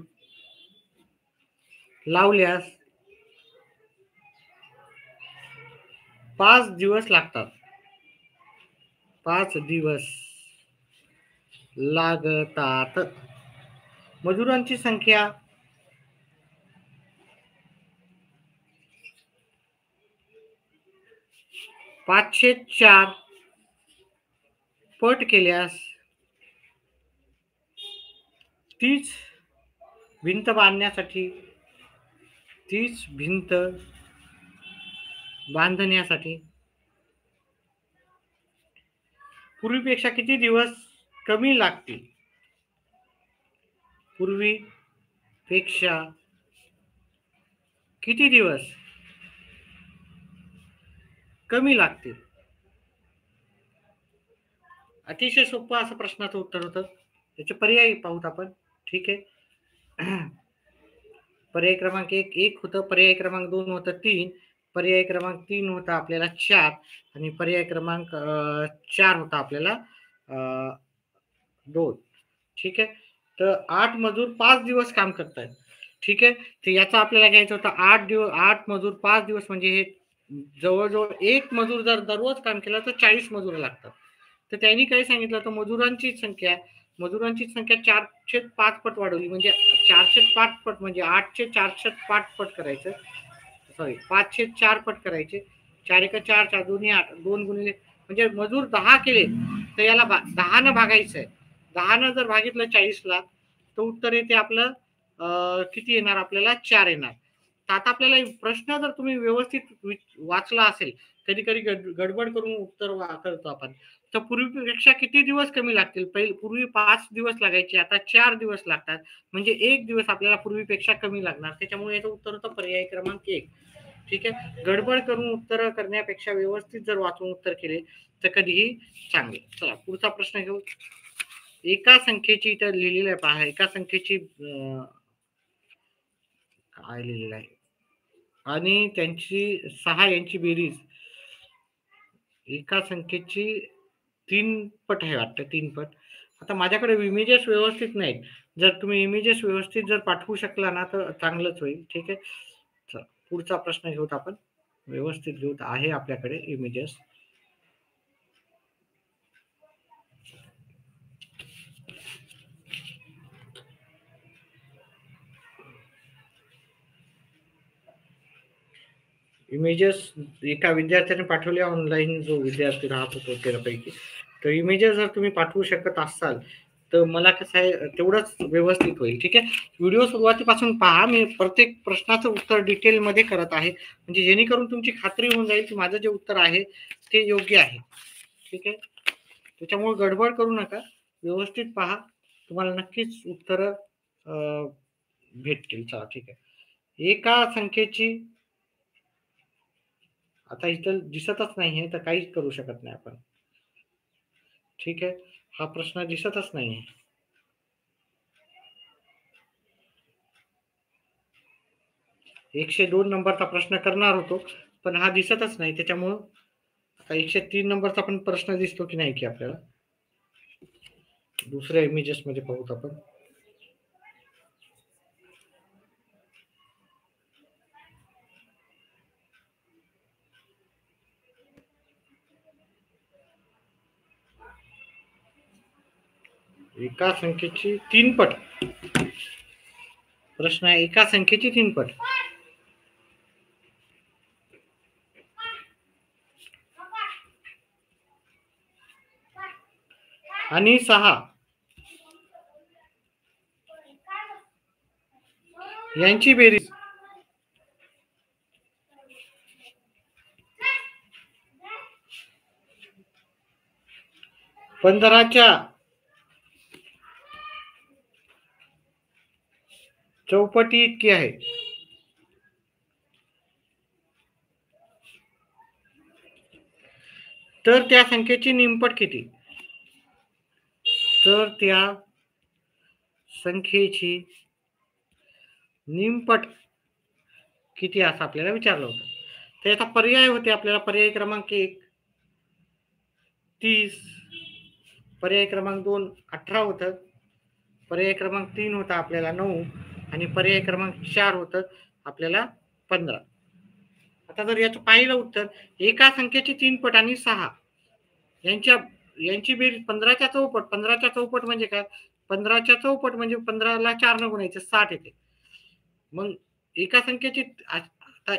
लावल्यास 5 दिवस लागतात. 5 दिवस लागतात. मजुरांची संख्या 504 पट केल्यास तीच भिंत बांधण्यासाठी पूर्वीपेक्षा किती दिवस कमी लागतील? पूर्वीपेक्षा किती दिवस कमी लागतील? अतिशय सोपं असं प्रश्नाचं उत्तर होतं. त्याचे पर्याय पाहूत आपण. ठीक आहे. पर्याय क्रमांक 1 होतं, पर्याय क्रमांक 2 होतं 3, पर्याय क्रमांक 3 होता आपल्याला 4 आणि पर्याय क्रमांक 4 होता आपल्याला 2. ठीक आहे. तर 8 मजूर 5 दिवस काम करतात. ठीक आहे. तर याचा आपल्याला घ्यायचं होतं 8 मजूर 5 दिवस म्हणजे हे जवळजवळ एक मजूर जर दररोज काम केलं तर 40 मजूर लागतात. तर त्यांनी काय सांगितलं तर मजुरांची संख्या 405 पट वाढवली. म्हणजे 405 पट म्हणजे 8चे 405 पट करायचं. सॉरी 504 पट करायचे. 4 एका 4 4 दोन्ही 8 2 गुणिले म्हणजे मजूर 10 केले तर याला 10 न भागायचं आहे. 10 न जर भागितलं 40 ला तर उत्तर येते आपलं किती येणार आपल्याला 4 येणार. तर आता आपल्याला प्रश्न जर तुम्ही व्यवस्थित वाचला असेल, कधी कधी गडबड करून उत्तर करतो आपण. तर पूर्वीपेक्षा किती दिवस कमी लागतील? पूर्वी 5 दिवस लागायचे, आता 4 दिवस लागतात. म्हणजे 1 दिवस आपल्याला पूर्वीपेक्षा कमी लागणार. त्याच्यामुळे याचं उत्तर होतं पर्याय क्रमांक 1. ठीक आहे. गडबड करून उत्तर करण्यापेक्षा व्यवस्थित जर वाचून उत्तर केले तर कधीही चांगले. चला पुढचा प्रश्न घेऊ. एका संख्येची इथं लिहिलेलं आहे पहा. एका संख्येची काय लिहिलेलं आहे आणि त्यांची 6 यांची बेरीज एका संख्येची 3 पट आहे वाटतं. 3 पट. आता माझ्याकडे इमेजेस व्यवस्थित नाहीत. जर तुम्ही इमेजेस व्यवस्थित जर पाठवू शकला ना तर चांगलंच होईल. ठीक आहे. चला पुढचा प्रश्न घेऊत आपण. व्यवस्थित घेऊत आहे आपल्याकडे इमेजेस. इमेजेस एका विद्यार्थ्याने पाठवले ऑनलाईन, जो विद्यार्थी राहत होतो त्यापैकी. तर इमेजेस जर तुम्ही पाठवू शकत असाल तर मला कसं आहे तेवढंच व्यवस्थित होईल. ठीक आहे. व्हिडिओ सुरुवातीपासून पहा. मी प्रत्येक प्रश्नाचं उत्तर डिटेलमध्ये करत आहे म्हणजे जेणेकरून तुमची खात्री होऊन जाईल की माझं जे उत्तर आहे ते योग्य आहे. ठीक आहे. त्याच्यामुळे गडबड करू नका, व्यवस्थित पहा. तुम्हाला नक्कीच उत्तर भेटतील. चला ठीक आहे. एका संख्येची आता इथं दिसतच नाहीये तर काहीच करू शकत नाही आपण. ठीक आहे. हा प्रश्न दिसतच नाहीये. 102 नंबरचा प्रश्न करणार होतो, पण हा दिसतच नाही. त्याच्यामुळं आता 103 नंबरचा पण प्रश्न दिसतो की नाही की आपल्याला? दुसऱ्या इमेजेसमध्ये पाहूत आपण. एका संख्येची 3 पट. प्रश्न आहे एका संख्येची 3 पट. आणि 6 यांची बेरीज पंधराच्या चौपटी इतकी आहे. तर त्या संख्येची निमपट किती? तर त्या संख्येची निमपट किती असं आपल्याला विचारलं होतं. तर याचा पर्याय होते आपल्याला पर्याय क्रमांक 1 30, पर्याय क्रमांक 2 18 होतं, पर्याय क्रमांक 3 होता आपल्याला 9 आणि पर्याय क्रमांक 4 होतं आपल्याला 15. आता जर याचं पाहिलं उत्तर एका संख्येची 3 पट आणि 6 यांची बेरीज 15च्या चौपट. 15च्या चौपट म्हणजे काय? 15च्या चौपट म्हणजे 15ला 4 ने गुणायचं 60 येते. मग एका संख्येची आता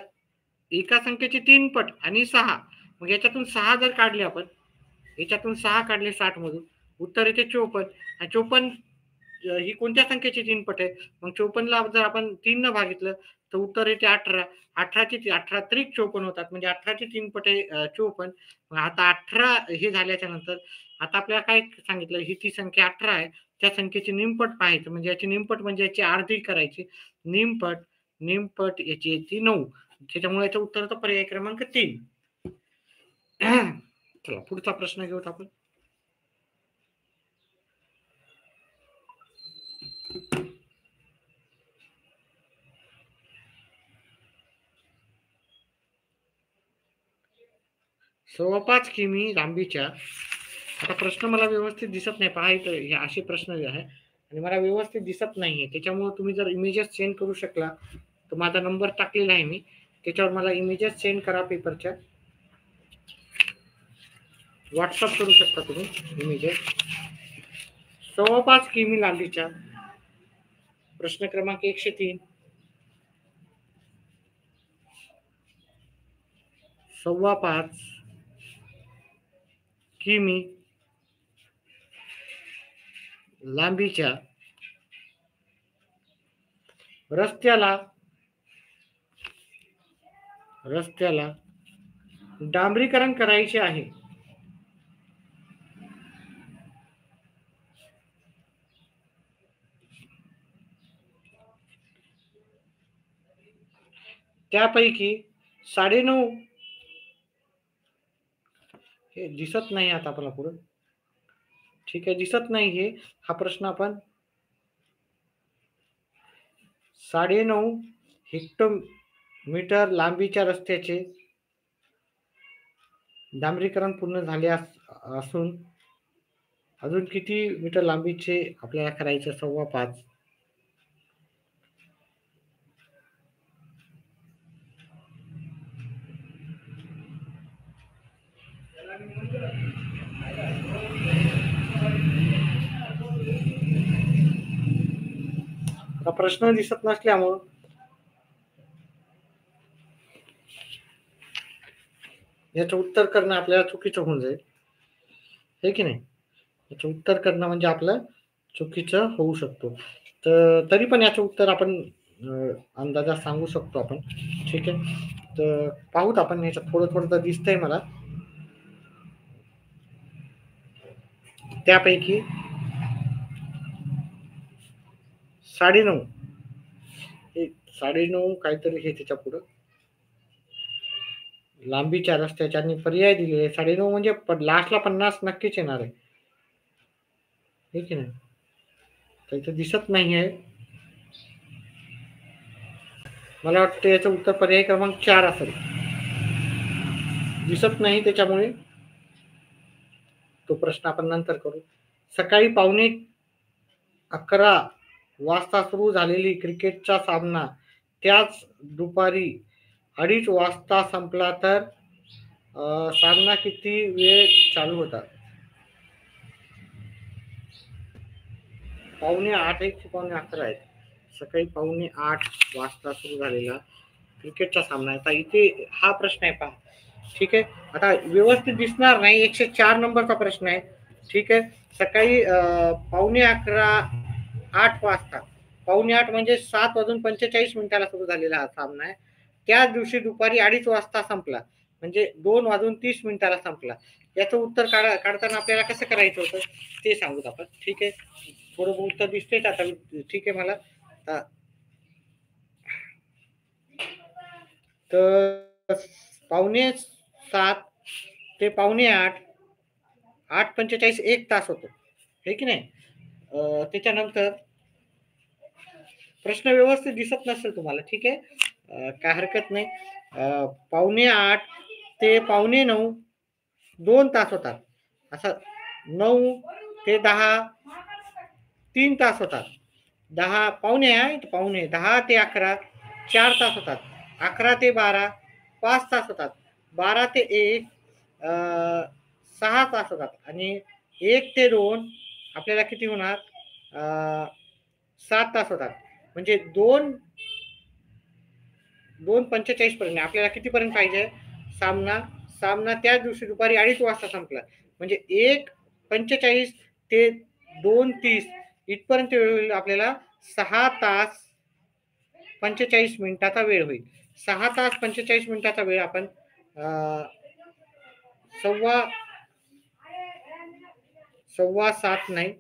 एका संख्येची 3 पट आणि 6. मग याच्यातून 6 जर काढले आपण, याच्यातून 6 काढले 60 मधून, उत्तर येते 54. आणि 54 ही कोणत्या संख्येची 3 पट आहे? मग 54ला जर आपण 3 न भागितलं तर उत्तर येते 18. 18 त्रिक 54 होतात. म्हणजे 18ची 3 पट आहे 54. मग आता 18 हे झाल्याच्या नंतर आता आपल्याला काय सांगितलं? ही ती संख्या 18 आहे. त्या संख्येची निमपट पाहायचं. म्हणजे याची निमपट म्हणजे याची अर्धी करायची. निमपट याची येते 9. त्याच्यामुळे याचं उत्तर होतं पर्याय क्रमांक 3. चला पुढचा प्रश्न घेऊत आपण. सव्वा 5 किमी लांबीच्या, आता प्रश्न मला व्यवस्थित दिसत नाही. पहा इथं हे असे प्रश्न आहे आणि मला व्यवस्थित दिसत नाहीये. त्याच्यामुळे तुम्ही जर इमेजेस सेंड करू शकला तर माझा नंबर टाकलेला आहे मी. त्याच्यावर मला इमेजेस सेंड करा पेपरच्या. व्हॉट्सअप करू शकता तुम्ही इमेजेस. सव्वा 5 किमी लांबीच्या प्रश्न क्रमांक 103. सव्वा 5 किमी लांबीच्या रस्त्याला डांबरीकरण करायचे आहे. त्यापैकी 9.5 हे दिसत नाही आता आपल्याला पुढं. ठीक आहे, दिसत नाही हे. हा प्रश्न आपण 9.5 हेक्टोमीटर लांबीच्या रस्त्याचे डांबरीकरण पूर्ण झाले असून अजून किती मीटर लांबीचे आपल्याला करायचं? सव्वा 5. प्रश्न दिसत नसल्यामुळं याचं उत्तर करणं आपल्याला चुकीचं होऊन जाईल, हे की नाही? याचं उत्तर करणं म्हणजे आपलं चुकीचं होऊ शकतो. तर तरी पण याचं उत्तर आपण अंदाजा सांगू शकतो आपण. ठीक आहे, तर पाहूत आपण. याच्यात थोडं तर दिसतंय मला. त्यापैकी 9.5 हे 9.5 काहीतरी हे त्याच्या पुढं लांबीच्या रस्त्याच्या आणि पर्याय दिलेले 9.5 म्हणजे लास्टला 50 नक्कीच येणार आहे. हे की नाही? तर इथे दिसत नाहीये. मला वाटतं याचं उत्तर पर्याय क्रमांक 4 असेल. दिसत नाही त्याच्यामुळे तो प्रश्न आपण नंतर करू. सकाळी 11:15 वाजता सुरू झालेली क्रिकेटचा सामना त्याच दुपारी 2:30 वाजता संपला तर सामना किती वेळ चालू होता? 8:15 आहे की 11:15 आहे? सकाळी 8:15 वाजता सुरू झालेला क्रिकेटचा सामना आहे. आता इथे हा प्रश्न आहे पहा. ठीक आहे. आता व्यवस्थित दिसणार नाही. 104 नंबरचा प्रश्न आहे. ठीक आहे. सकाळी 11:15 8 वाजता 8:15 म्हणजे 7:45 सुरू झालेला हा सामना आहे. त्याच दिवशी दुपारी 2:30 वाजता संपला. म्हणजे 2:30 संपला. याचं उत्तर काढताना आपल्याला कसं करायचं होतं ते सांगूत आपण. ठीक आहे. थोडं उत्तर दिसतेच आता. ठीक आहे मला. तर 7:45 ते 7:45 8:45 1 तास होतो. हे की नाही? त्याच्यानंतर प्रश्न व्यवस्थित दिसत नसेल तुम्हाला. ठीक आहे. काय हरकत नाही. 8:45 ते 8:45 2 तास होतात. असं 9 ते 10 3 तास होतात. 10 ते 11 4 तास होतात. 11 ते 12 5 तास होतात. 12 ते 1 6 तास होतात. आणि 1 ते 2 आपल्याला किती होणार? 7 तास होतात. म्हणजे 2:45 पर्यंत आपल्याला कितीपर्यंत पाहिजे सामना? सामना त्याच दिवशी दुपारी 2:30 वाजता संपला. म्हणजे 1:45 ते 2:30 इथपर्यंत वेळ होईल आपल्याला 6 तास 45 मिनिटाचा वेळ होईल. 6 तास 45 मिनिटाचा वेळ आपण सव्वा 7 नाही,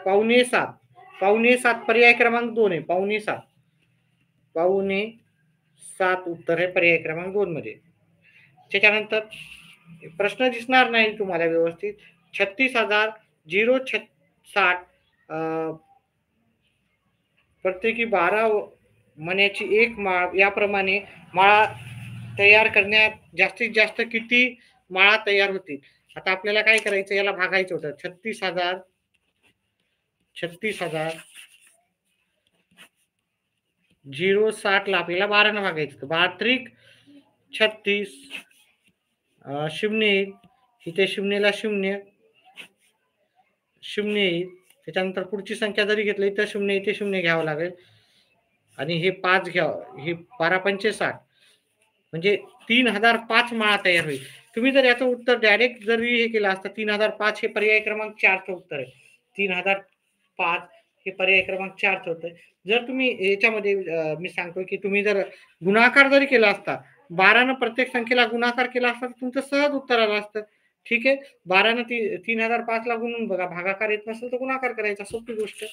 पावणे 7 पर्याय क्रमांक 2 आहे. पावणे 7 उत्तर आहे पर्याय क्रमांक 2 मध्ये. त्याच्यानंतर प्रश्न दिसणार नाही तुम्हाला व्यवस्थित. 36,060 प्रत्येकी 12 मण्याची एक माळ याप्रमाणे माळा तयार करण्यात जास्तीत जास्त किती माळा तयार होतील? आता आपल्याला काय करायचं, याला भागायचं होतं. 36,000 0,60 ला आपल्याला 12 ने भागायचं होतं. 12 36 शून्य येईल. इथे शून्यला शून्य येईल. त्याच्यानंतर पुढची संख्या जरी घेतली तर शून्य इथे शून्य घ्यावं लागेल. आणि हे 5 घ्यावं. हे 12×5 = 60 म्हणजे 3005 माळा तयार होईल. तुम्ही जर याचं उत्तर डायरेक्ट जरी हे केलं असतं 3005 हे पर्याय क्रमांक 4चं उत्तर आहे. 3005 हे पर्याय क्रमांक 4चं होतं. जर तुम्ही याच्यामध्ये मी सांगतो की तुम्ही जर गुणाकार जरी केला असता, 12 ने प्रत्येक संख्येला गुणाकार केला असता तर तुमचं सहज उत्तर आलं असतं. ठीक आहे. 12 ने 3005 ला गुणून बघा. भागाकार येत नसेल तर गुणाकार करायचा. सोपी गोष्ट.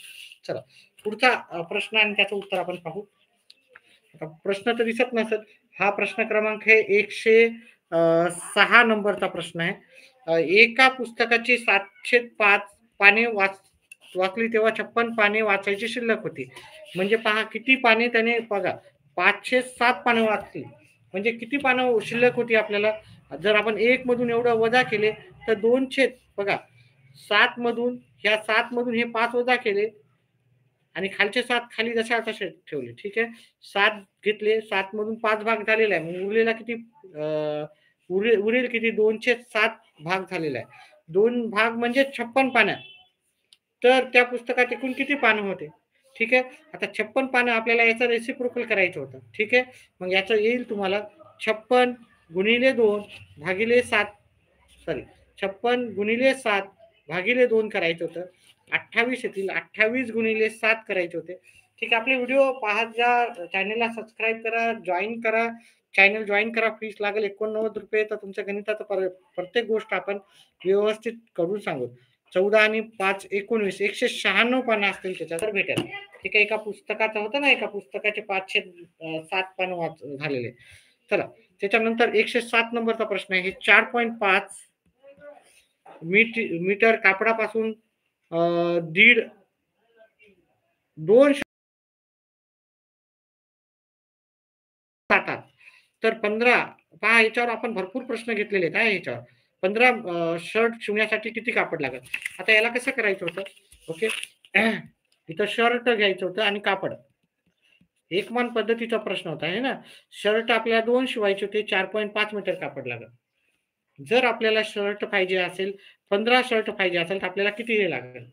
चला पुढचा प्रश्न आणि त्याचं उत्तर आपण पाहू. आता प्रश्न तर दिसत नसेल. हा प्रश्न क्रमांक आहे 106 नंबरचा प्रश्न आहे. एका पुस्तकाची 705 पाने वाचली तेव्हा 56 पाने वाचायची शिल्लक होती. म्हणजे पहा किती पाने त्याने बघा 507 पाने वाचली. म्हणजे किती पानं शिल्लक होती आपल्याला? जर आपण 1 मधून एवढं वजा केले तर 2 बघा 7 मधून ह्या 7 मधून हे 5 वजा केले आणि खालचे 7 खाली जशा तसे ठेवले. ठीक आहे. 7 घेतले, 7 मधून 5 भाग झालेला आहे. मग उरलेला किती उरेल किती? 207 भाग झालेला आहे. 2 भाग म्हणजे 56 पानं. तर त्या पुस्तकात एकूण किती पानं होते? ठीक आहे. आता 56 पानं आपल्याला याचं रेसिप्रोकल करायचं होतं. ठीक आहे. मग याचं येईल तुम्हाला 56 गुणिले 2 भागिले 7 56 गुणिले 7 भागिले 2 करायचं होतं. 28 येतील. 28 गुणिले 7 करायचे होते. ठीक आहे. आपले व्हिडिओ पाहत जा. चॅनलला सबस्क्राईब करा, जॉईन करा. चॅनल जॉईन करा. फीस लागेल ₹89. तर तुमच्या गणिताचं प्रत्येक गोष्ट आपण व्यवस्थित करून सांगू. 14 आणि 5 19 196 पानं असतील त्याच्यात तर भेटेल. ठीक आहे. एका पुस्तकाचं होतं ना, एका पुस्तकाचे 507 पानं झालेले. चला त्याच्यानंतर 107 नंबरचा प्रश्न आहे. 4.5 मीटर कापडापासून दीड 2 जातात. तर 15 पहा याच्यावर आपण भरपूर प्रश्न घेतलेले आहेत हां याच्यावर. 15 शर्ट शिवण्यासाठी किती कापड लागेल? आता याला कसं करायचं होतं? ओके. इथं शर्ट घ्यायचं होतं आणि कापड. एकमान पद्धतीचा प्रश्न होता आहे ना. शर्ट आपल्याला 2 शिवायचे होते. 4.5 मीटर कापड लागेल. जर आपल्याला शर्ट पाहिजे असेल, 15 शर्ट पाहिजे असेल, तर आपल्याला किती हे लागेल?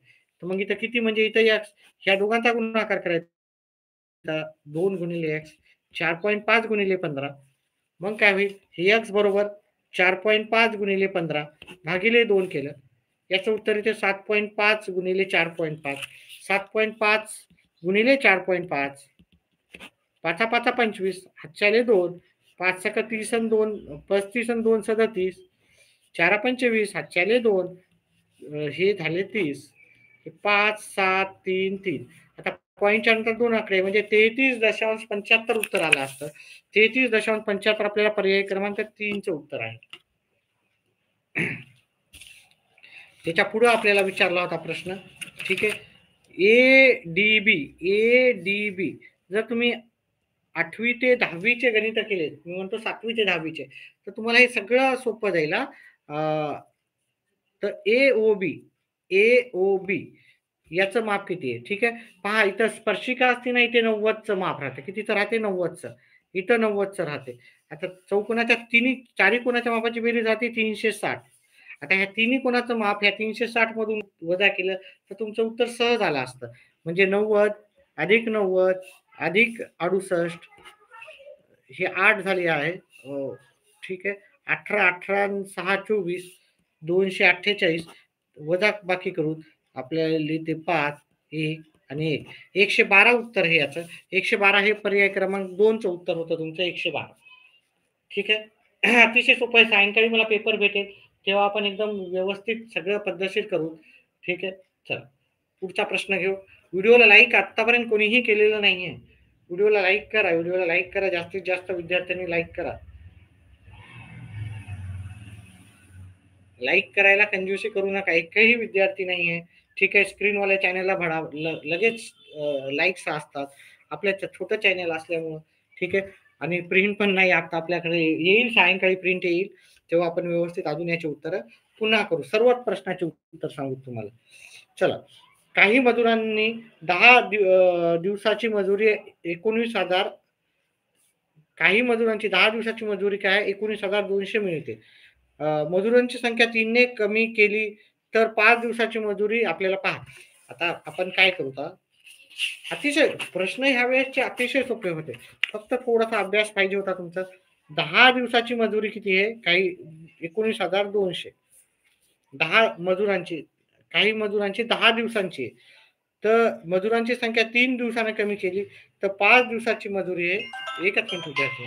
तर मग इथं किती म्हणजे इथं या ह्या दोघांचा गुणाकार करायचा. 2 गुणिले x 4.5 गुणिले 15 मग काय होईल? हे x बरोबर 4.5 गुणिले 15 भागिले 2 केलं. याचं उत्तर येते 7.5 गुणिले 4.5 7.5 गुणिले 4.5 पाचा पाचा 25 हातच्याले 2 5 सका 30 आणि 2 35 आणि 2 37 4 पंचे 20 हातच्याले 2 हे झाले 30 5 7 3 3 आता पॉईंटच्या नंतर 2 आकडे म्हणजे 33.75 उत्तर आलं असतं. 33.75 आपल्याला पर्याय क्रमांक 3 चं उत्तर आहे. त्याच्या पुढे आपल्याला विचारला होता प्रश्न. ठीक आहे. ए डी बी जर तुम्ही 8वी ते 10वी चे गणित केले, मी म्हणतो 7वी ते 10वी चे, तर तुम्हाला हे सगळं सोपं जाईल हां. तर ए ओ बी याचं माप किती आहे? ठीक आहे. पहा इथं स्पर्शिका असते ना, इथे 90चं माप राहते. कितीचं राहते? 90चं. इथं 90चं राहते. आता चौकोनाच्या चारी कोनाच्या मापाची बेरीज राहते 360. आता ह्या तिन्ही कोणाचं माप ह्या 360 मधून वजा केलं तर तुमचं उत्तर सहज आलं असतं. म्हणजे 90 अधिक 90 अधिक 68 हे 8 झाले आहे. ठीक आहे. 18 18 आणि 6 24 248 वजा बाकी करून आपल्याला इथे 5 1 आणि 1 112 उत्तर आहे याचं. 112 हे पर्याय क्रमांक 2 चं उत्तर होतं तुमचं 112. ठीक आहे. अतिशय सोपं आहे. सायंकाळी मला पेपर भेटेल तेव्हा आपण एकदम व्यवस्थित सगळं पद्धतशीर करू. ठीक आहे. चला पुढचा प्रश्न घेऊ. व्हिडिओला लाईक आत्तापर्यंत कोणीही केलेलं नाहीये. व्हिडिओला लाईक करा. व्हिडिओला लाईक करा. जास्तीत जास्त विद्यार्थ्यांनी लाईक करा. लाईक करायला कंजूसी करू नका. एकही विद्यार्थी नाहीये. ठीक आहे. स्क्रीनवाल्या चॅनलला लगेच लाईक्स असतात. आपल्या छोटं चॅनल असल्यामुळं. ठीक आहे. आणि प्रिंट पण नाही आता आपल्याकडे येईल सायंकाळी प्रिंट येईल. तेव्हा आपण व्यवस्थित अजून याची उत्तरं पुन्हा करू. सर्वच प्रश्नाचे उत्तर सांगू तुम्हाला. चला. काही मजुरांनी 10 दिवसाची मजुरी 19,000 काही मजुरांची 10 दिवसाची मजुरी काय आहे 19,200 मिळते. मजुरांची संख्या 3 ने कमी केली तर 5 दिवसाची मजुरी आपल्याला पहा. आता आपण काय करू आता अतिशय प्रश्न ह्या वेळेसचे अतिशय सोपे होते. फक्त थोडासा अभ्यास पाहिजे होता तुमचा. 10 दिवसाची मजुरी किती आहे? काही 19,200 10 मजुरांची काही मजुरांची 10 दिवसांची आहे. तर मजुरांची संख्या 3 दिवसाने कमी केली तर 5 दिवसाची मजुरी आहे. एकच मिनिट विद्यार्थी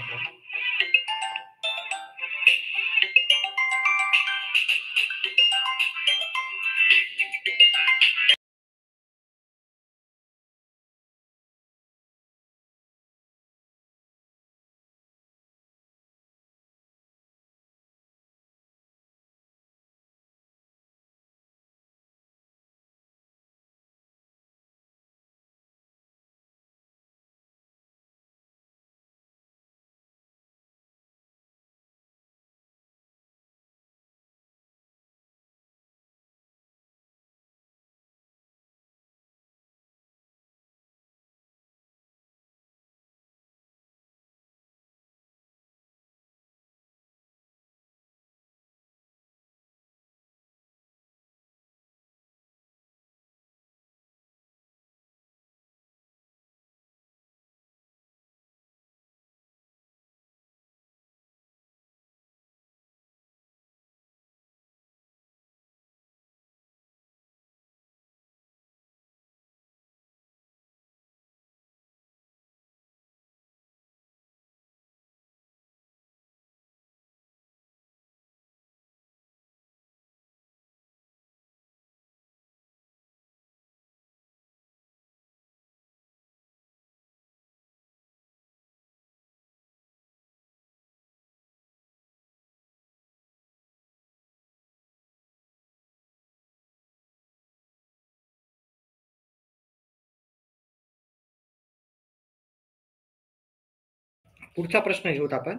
पुढचा प्रश्न घेऊत आपण.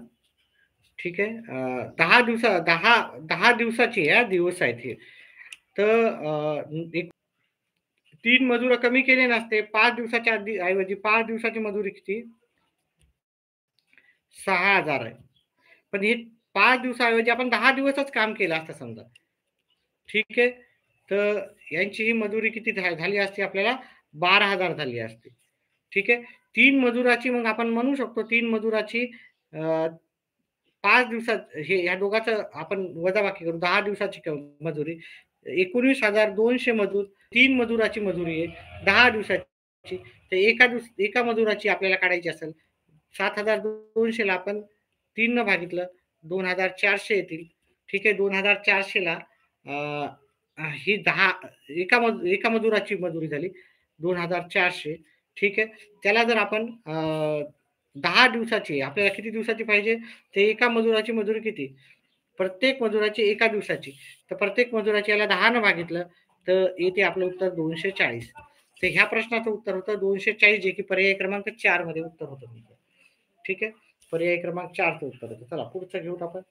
ठीक आहे. 10 दिवसाची दिवस आहेत हे. तर एक 3 मजूर कमी केले नसते. 5 दिवसाच्या ऐवजी 5 दिवसाची मजुरी किती? 6,000 आहे. पण हे 5 दिवसाऐवजी आपण 10 दिवसच काम केलं असतं समजा. ठीक आहे. तर यांची ही मजुरी किती झाली असती आपल्याला? 12,000 झाली असती. ठीक आहे. 3 मजुराची मग आपण म्हणू शकतो 3 मजुराची 5 दिवसात ह्या दोघांचं आपण वजाबाकी करू. 10 दिवसाची मजुरी 19,200 मजूर, 3 मजुराची मजुरी आहे 10 दिवसाची. तर एका मजुराची आपल्याला काढायची असेल 7,200 ला आपण 3 न भागितलं 2,400 येतील. ठीक आहे. 2,400 ला ही 10 एका मजुराची मजुरी झाली 2,400. ठीक आहे. त्याला जर आपण 10 दिवसाची आपल्याला किती दिवसाची पाहिजे? ते एका मजुराची मजुरी किती? प्रत्येक मजुराची एका दिवसाची. तर प्रत्येक मजुराची याला 10 न भागितलं तर येते आपलं उत्तर 240. तर ह्या प्रश्नाचं उत्तर होतं 240, जे की पर्याय क्रमांक 4 मध्ये उत्तर होतं. ठीक आहे. पर्याय क्रमांक 4 चं उत्तर होतं. चला पुढचं घेऊत आपण.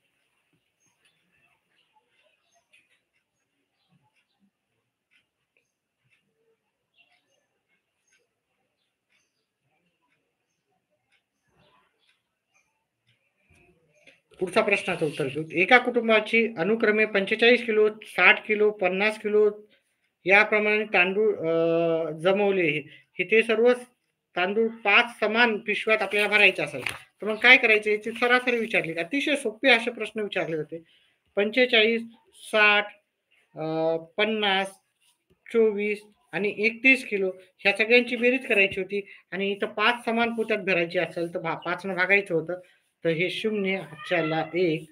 पुढचा प्रश्नाचं उत्तर घेऊ. एका कुटुंबाची अनुक्रमे 45 किलो, 60 किलो, 50 किलो याप्रमाणे तांदूळ जमवले. हे ते सर्व तांदूळ 5 समान पिशव्यात आपल्याला भरायचे असेल तर मग काय करायचे? याची सरासरी विचारली. अतिशय सोपे असे प्रश्न विचारले होते. 45, 60, 50, 24 आणि 31 किलो ह्या सगळ्यांची बेरीज करायची होती आणि इथं 5 समान पोत्यात भरायची असेल तर 5 न भागायचं होतं. तर हे 0, 4ला 1,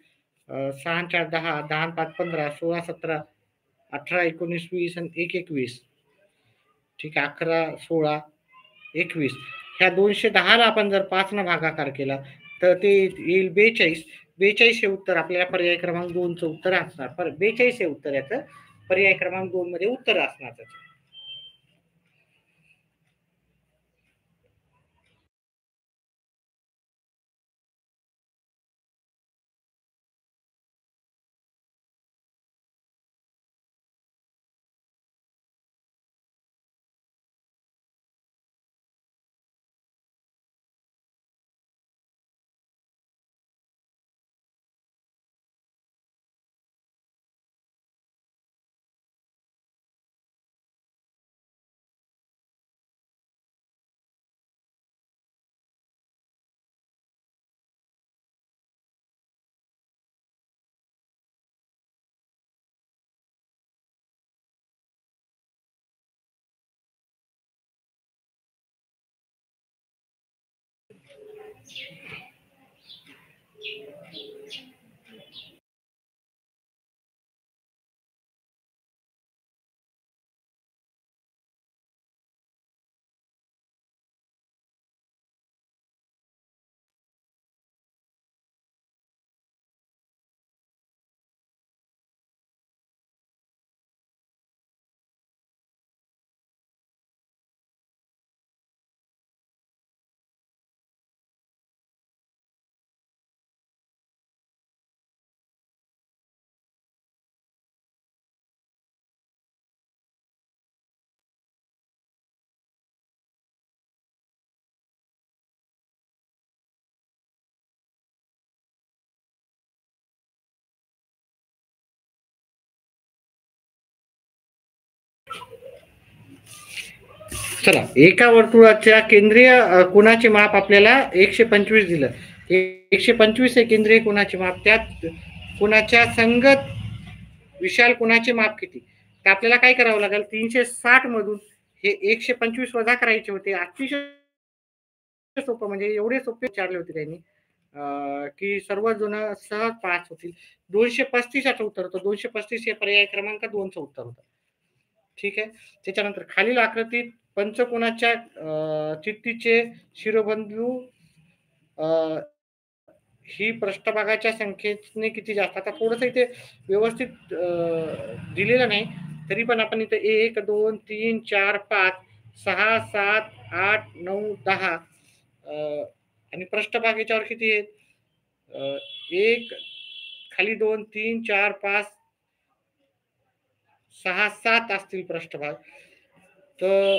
6 4 10, 10 5 15, 16 17, 18 19 20 आणि 1 21. ठीक आहे. 11 16 21 ह्या 210 ला आपण जर 5 न भागाकार केला तर ते येईल 42. 42 हे उत्तर आपल्याला पर्याय क्रमांक 2 चं उत्तर असणार. 42 हे उत्तर याचं पर्याय क्रमांक 2 मध्ये उत्तर असणार त्याचं. चला, एका वर्तुळाच्या केंद्रीय कोनाचे माप आपल्याला 125 दिलं. 125 हे केंद्रीय कोनाचे माप. त्यात कोनाच्या संगत विशाल कोनाचे माप किती? तर आपल्याला काय करावं लागेल? 360 मधून हे 125 वजा करायचे होते. अतिशय सोपं, म्हणजे एवढे सोपे विचारले होते त्यांनी की सर्वजण सहज पास होतील. 235 उत्तर होतं. 235 हे पर्याय क्रमांक 2 चं उत्तर होतं. ठीक आहे. त्याच्यानंतर खालील आकृतीत पंचकोनाच्या चिठ्ठीचे शिरोबिंदू ही पृष्ठभागाच्या संख्येने किती जास्त? आता थोडस इथे व्यवस्थित दिलेलं नाही, तरी पण आपण इथे 1 2 3 4 5 6 7 8 9 10 आणि पृष्ठभाग याच्यावर किती आहेत? 1 खाली 2 3 4 5 6 7 असतील पृष्ठभाग. तर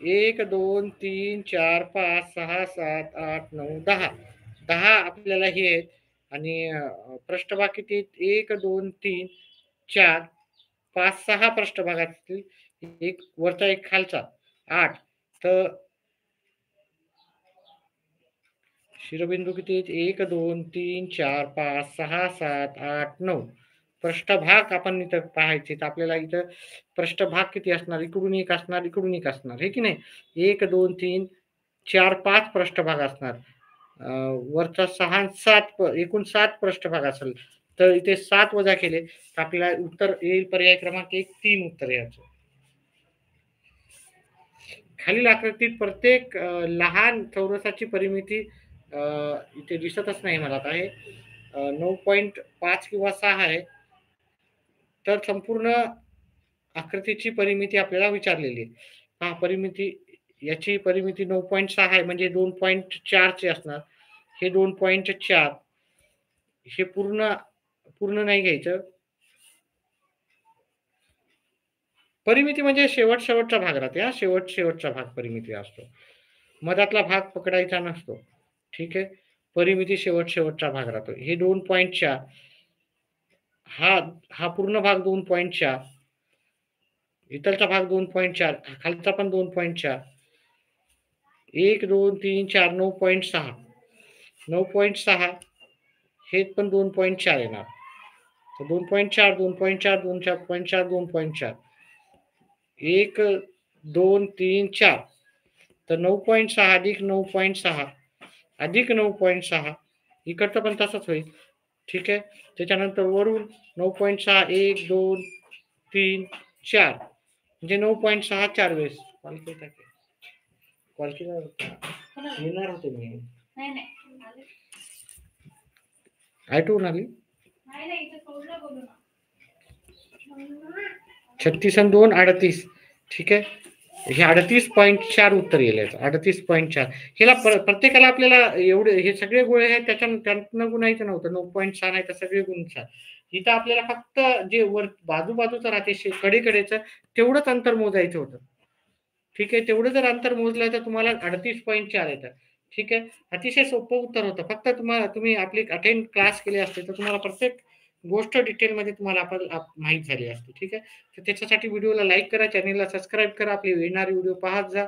1 2 3 4 5 6 7 8 9 10 10 आपल्याला हे आहेत. आणि पृष्ठभाग किती आहेत? 1 2 3 4 5 6 पृष्ठभाग असतील. एक वरचा एक खालचा 8. तर शिरोबिंदू किती आहेत? 1 2 3 4 5 6 7 8 9 पृष्ठभाग आपण इथं पाहायचे. तर आपल्याला इथं पृष्ठभाग किती असणार? इकडून एक असणार, इकडून एक असणार, हे की नाही? 1 2 3 4 5 पृष्ठभाग असणार. वरचा 6 7 एकूण 7 पृष्ठभाग असेल. तर इथे 7 वजा केले तर आपल्याला उत्तर येईल पर्याय क्रमांक 1 3 उत्तर याचं. खालील आकृतीत प्रत्येक लहान चौरसाची परिमिती इथे दिसतच नाही मला आता हे 9.5 किंवा 6 आहे. तर संपूर्ण आकृतीची परिमिती आपल्याला विचारलेली आहे. हा परिमिती याची परिमिती 9.6 आहे म्हणजे 2.4 चे असणार. हे 2.4 हे पूर्ण पूर्ण नाही घ्यायचं. परिमिती म्हणजे शेवटचा भाग राहते हा. शेवटचा भाग परिमिती असतो. मधातला भाग पकडायचा नसतो. ठीक आहे. परिमिती शेवटचा भाग राहतो. हे 2.4 हा हा पूर्ण भाग 2.4 इथलचा भाग 2.4 खालचा पण 2.4 1 2 3 4 9.6 9.6 हे पण 2.4 येणार. तर 2.4 2.4 2.4 2.4 1 2 3 4 तर 9.6 अधिक 9.6 अधिक 9.6 इकडचं पण तसंच होईल. ठीक आहे. त्याच्यानंतर वरून 9.6 1 2 3 4 म्हणजे 9.6 4 वेळेस येणार होते मी. आठवून आली 36 आणि 2 38. ठीक आहे. हे 38.4 उत्तर येईल याचं. 38.4 ह्याला प्रत्येकाला आपल्याला एवढे हे सगळे गोळे आहेत त्यातनं गुणायचं नव्हतं. 9.6 नाही तर सगळे गुणतात. इथं आपल्याला फक्त जे वर बाजूचं राहते कडेकडेचं तेवढंच अंतर मोजायचं होतं. ठीक आहे. तेवढं जर अंतर मोजलं तर तुम्हाला 38.4 येतं. ठीक आहे. अतिशय सोपं उत्तर होतं. फक्त तुम्ही आपली अटेंड क्लास केले असते तर तुम्हाला प्रत्येक गोष्ट डिटेलमध्ये तुम्हाला आपण माहीत झाली असते. ठीक आहे. तर त्याच्यासाठी व्हिडिओला लाईक करा, चॅनेलला सबस्क्राईब करा, आपले येणारे व्हिडिओ पाहत जा.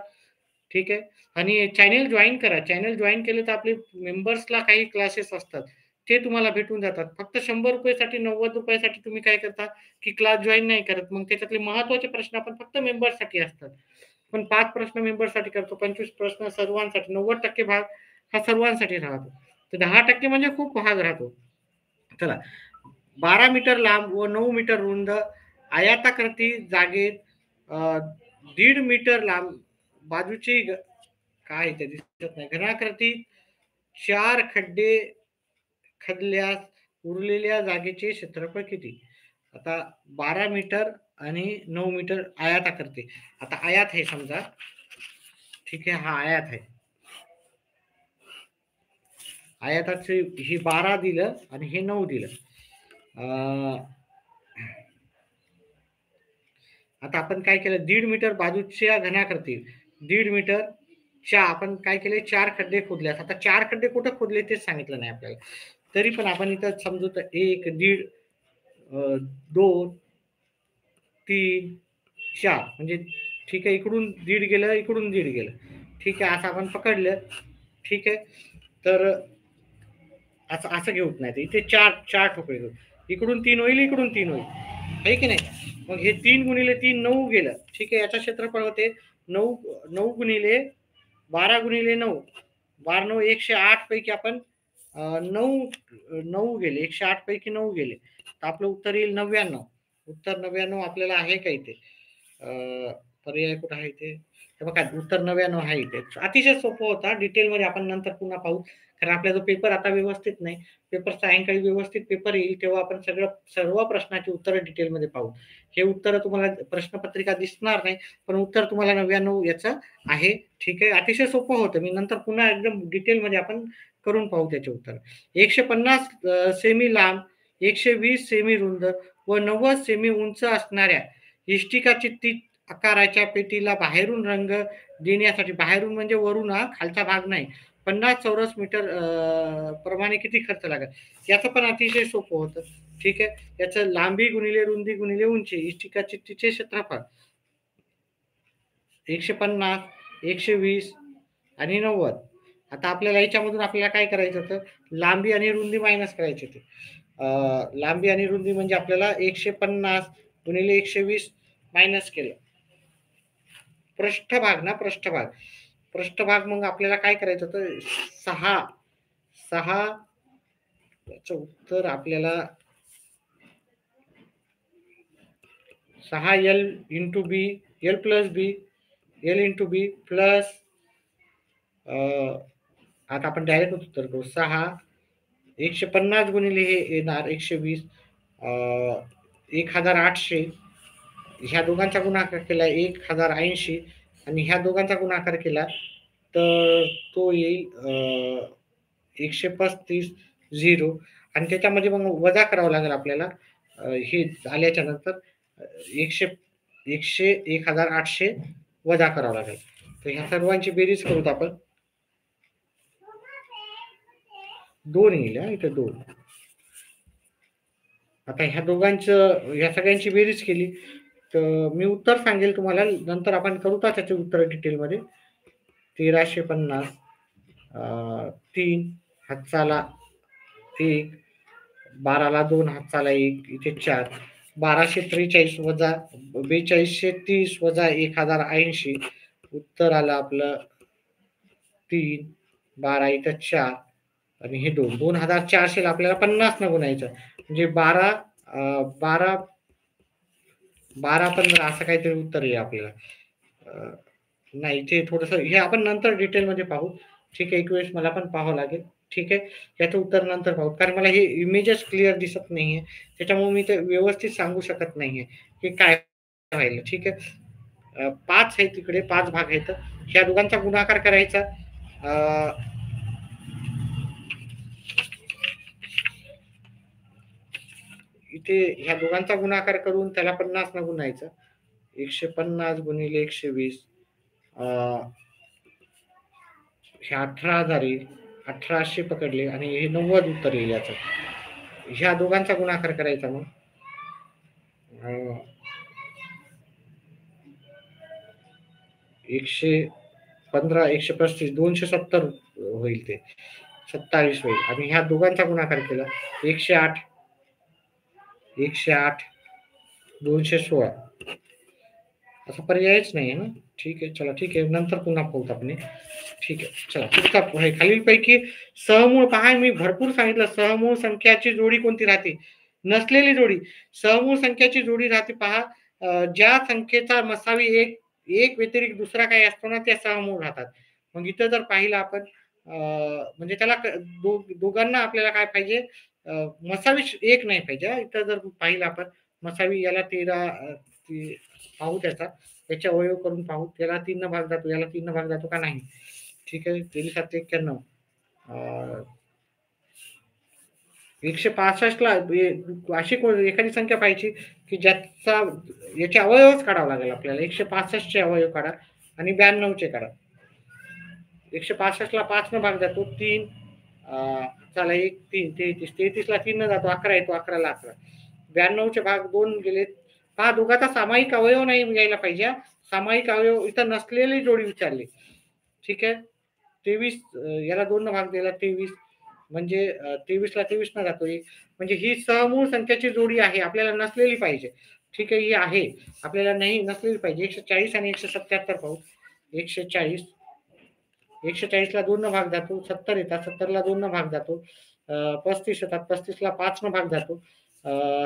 ठीक आहे. आणि चॅनेल जॉइन करा. चॅनेल जॉइन केलं तर आपले मेंबर्सला काही क्लासेस असतात. ते तुम्हाला भेटून जातात. फक्त ₹100 साठी ₹90 साठी तुम्ही काय करता, की क्लास जॉइन नाही करत. मग त्याच्यातले महत्त्वाचे प्रश्न आपण फक्त मेंबर्ससाठी असतात. पण 5 प्रश्न मेंबर्ससाठी करतो, 25 प्रश्न सर्वांसाठी, 90% भाग हा सर्वांसाठी राहतो. तर 10% म्हणजे खूप भाग राहतो. चला 12 मीटर लांब व 9 मीटर रुंद आयताकृती जागेत 1.5 मीटर लांब बाजूची काय ते दिसत नाही घनाकृती 4 खड्डे खदल्यास उरलेल्या जागेचे क्षेत्रफळ किती? आता 12 मीटर आणि 9 मीटर आयताकृती. आता आयात आहे समजा. ठीक आहे. हा आयात आहे. आयाताचे ही 12 दिलं आणि हे 9 दिलं. आता आपण काय केलं 1.5 मीटर बाजूच्या घनाकृती 1.5 मीटर आपण काय केले 4 खड्डे खोदल्यात. आता 4 खड्डे कुठं खोदले तेच सांगितलं नाही आपल्याला. तरी पण आपण इथं समजू तर 1 1.5 2 3 4 म्हणजे ठीक आहे. इकडून 1.5 गेलं, इकडून 1.5 गेलं. ठीक आहे. असं आपण पकडलं. ठीक आहे. तर असं घेऊत नाही. इथे 4 ठोकळे घेऊ. इकडून 3 होईल, इकडून 3 होईल. आहे की नाही? मग हे 3 गुणिले 3 9 गेलं. ठीक आहे. याचं क्षेत्रफळ होते 9 गुणिले 12 गुणिले 9 12 9 108 पैकी आपण 9 गेले 108 पैकी 9 गेले तर आपलं उत्तर येईल 99. उत्तर 99 आपल्याला आहे का इथे पर्याय कुठं आहे ते? हे बघा उत्तर 99 आहे इथे. अतिशय सोपं होता. डिटेलमध्ये आपण नंतर पुन्हा पाहू. कारण आपला जो पेपर आता व्यवस्थित नाही. पेपर सायंकाळी व्यवस्थित पेपर येईल तेव्हा आपण सर्व प्रश्नाची उत्तरं डिटेलमध्ये पाहू. हे उत्तरं तुम्हाला प्रश्नपत्रिका दिसणार नाही, पण उत्तर तुम्हाला 99 याचं आहे. ठीक आहे. अतिशय सोपं होतं. मी नंतर पुन्हा एकदम डिटेलमध्ये आपण करून पाहू त्याचे उत्तर. 150 सेमी लांब, 120 सेमी रुंद व 90 सेमी उंच असणाऱ्या इष्टिकाचित्ती आकाराच्या पेटीला बाहेरून रंग देण्यासाठी, बाहेरून म्हणजे वरून खालचा भाग नाही, 50 चौरस मीटर प्रमाणे किती खर्च लागेल? याचं पण अतिशय सोपं होतं. ठीक आहे. याचं लांबी गुणिले रुंदी गुणिले उंची, इष्टिकाचित्तीचे क्षेत्रफळ 150, 120 आणि 90. आता आपल्याला याच्यामधून आपल्याला काय करायचं होतं? लांबी आणि रुंदी मायनस करायची होती. लांबी आणि रुंदी म्हणजे आपल्याला 150 गुणिले 120 मायनस केलं. पृष्ठभाग ना, पृष्ठभाग मग आपल्याला काय करायचं होतं? 6 याचं उत्तर आपल्याला 6L इंटू बी, एल प्लस बी, एल इंटू बी प्लस आता आपण डायरेक्ट उत्तर करू. 150 गुणिले हे येणार 120, 1800. ह्या दोघांचा गुणाकार केला 1080 आणि ह्या दोघांचा गुणाकार केला तर तो येईल 135 0 आणि त्याच्यामध्ये मग वजा करावं लागेल आपल्याला. हे आल्याच्या नंतर 1800 वजा करावं लागेल. तर ह्या सर्वांची बेरीज करूत आपण. 2 येईल इथे 2. आता ह्या सगळ्यांची बेरीज केली तर मी उत्तर सांगेल तुम्हाला, नंतर आपण करू का त्याचे उत्तर डिटेलमध्ये. 1350, 3 हातचाला 1, 12ला 2 हातचाला 1, इथे 4, 1243 वजा 4230 वजा 1080, उत्तर आलं आपलं 3, 12 इथं 4 आणि हे 2, 2400 आपल्याला 50 न गुणायचं म्हणजे 12 15 असं काहीतरी उत्तर येईल आपल्याला. नाही ते थोडंसं हे आपण नंतर डिटेलमध्ये पाहू. ठीक आहे. एक वेळेस मला पण पाहावं लागेल. ठीक आहे. याचं उत्तर नंतर पाहू. कारण मला हे इमेजेस क्लिअर दिसत नाहीये. त्याच्यामुळे मी ते व्यवस्थित सांगू शकत नाहीये की काय राहिलं. ठीक आहे. 5 आहे तिकडे, 5 भाग आहेत. ह्या दोघांचा गुणाकार करायचा. इथे ह्या दोघांचा गुणाकार करून त्याला 50 न गुणायचं. 150 गुणिले 120 हे 18,000 येईल. 1800 पकडले आणि हे 90 उत्तर येईल याचं. ह्या दोघांचा गुणाकार करायचा मग 115, 135, 270 होईल ते. 27 होईल आणि ह्या दोघांचा गुणाकार केला 108, 216 असा पर्यायच नाही आहे ना. ठीक आहे. चला ठीक आहे. नंतर पुन्हा पाहूत आपण. ठीक आहे. चला पुढचा आहे. खालीलपैकी सहमूळ पहा, मी भरपूर सांगितलं सहमूळ संख्याची जोडी कोणती राहते? नसलेली जोडी. सहमूळ संख्याची जोडी राहते पहा, ज्या संख्येचा मसावी एक व्यतिरिक्त दुसरा काही असतो ना त्या सहमूळ राहतात. मग इथं जर पाहिलं आपण म्हणजे त्याला दोघांना आपल्याला काय पाहिजे? मसावी एक नाही पाहिजे. इथं जर पाहिलं आपण मसावी याला 13 पाहू त्याच्या अवयव करून पाहू. त्याला 3 न भाग जातो, याला 3 न भाग जातो का नाही? ठीक आहे. 3 7 91 165 ला अशी एखादी संख्या पाहिजे की ज्याचा याचे अवयवच काढावं लागेल आपल्याला. 165 चे अवयव काढा आणि 92 चे काढा. 165 ला 5 न भाग जातो 3, चला 1 3 33 ला 3 न जातो 11 येतो, 11 ला 11. 92 चे भाग 2 गेले. हा दोघांचा सामायिक अवयव नाही यायला पाहिजे. सामायिक अवयव इथं नसलेली जोडी विचारली. ठीक आहे. 23 याला 2 न भाग दिला 23 म्हणजे 23 ला 23 न जातो 1 म्हणजे ही सहमूळ संख्याची जोडी आहे. आपल्याला नसलेली पाहिजे. ठीक आहे. ही आहे आपल्याला नाही नसलेली पाहिजे. 140 आणि 177 पाहू. 140 ला 2 न भाग जातो, 70 येतात, 70 ला 2 न भाग जातो, 35 येतात, 35 ला 5 न भाग जातो,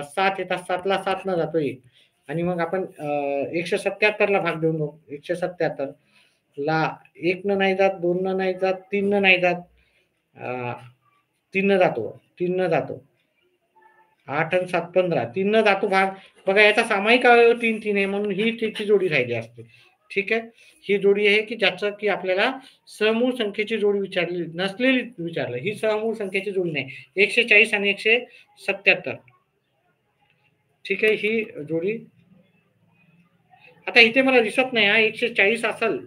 7 येतात, 7 ला 7 न जातो 1. आणि मग आपण 177 ला भाग देऊन बघू. 177 ला 1 न नाही जात, 2 न नाही जात, 3 न नाही जात, 3 न जातो, 3 न जातो, 8 आणि 7 15, 3 न जातो भाग. बघा याचा सामायिक अवयव 3 3 आहे, म्हणून ही त्याची जोडी राहिली असते. ठीक आहे, ही जोडी आहे की ज्याचं की आपल्याला समूळ संख्येची जोडी विचारली नसलेली विचारलं. ही समूळ संख्येची जोडी नाही. 140 आणि 177. ठीक आहे, ही जोडी आता इथे मला दिसत नाही. 140 असेल,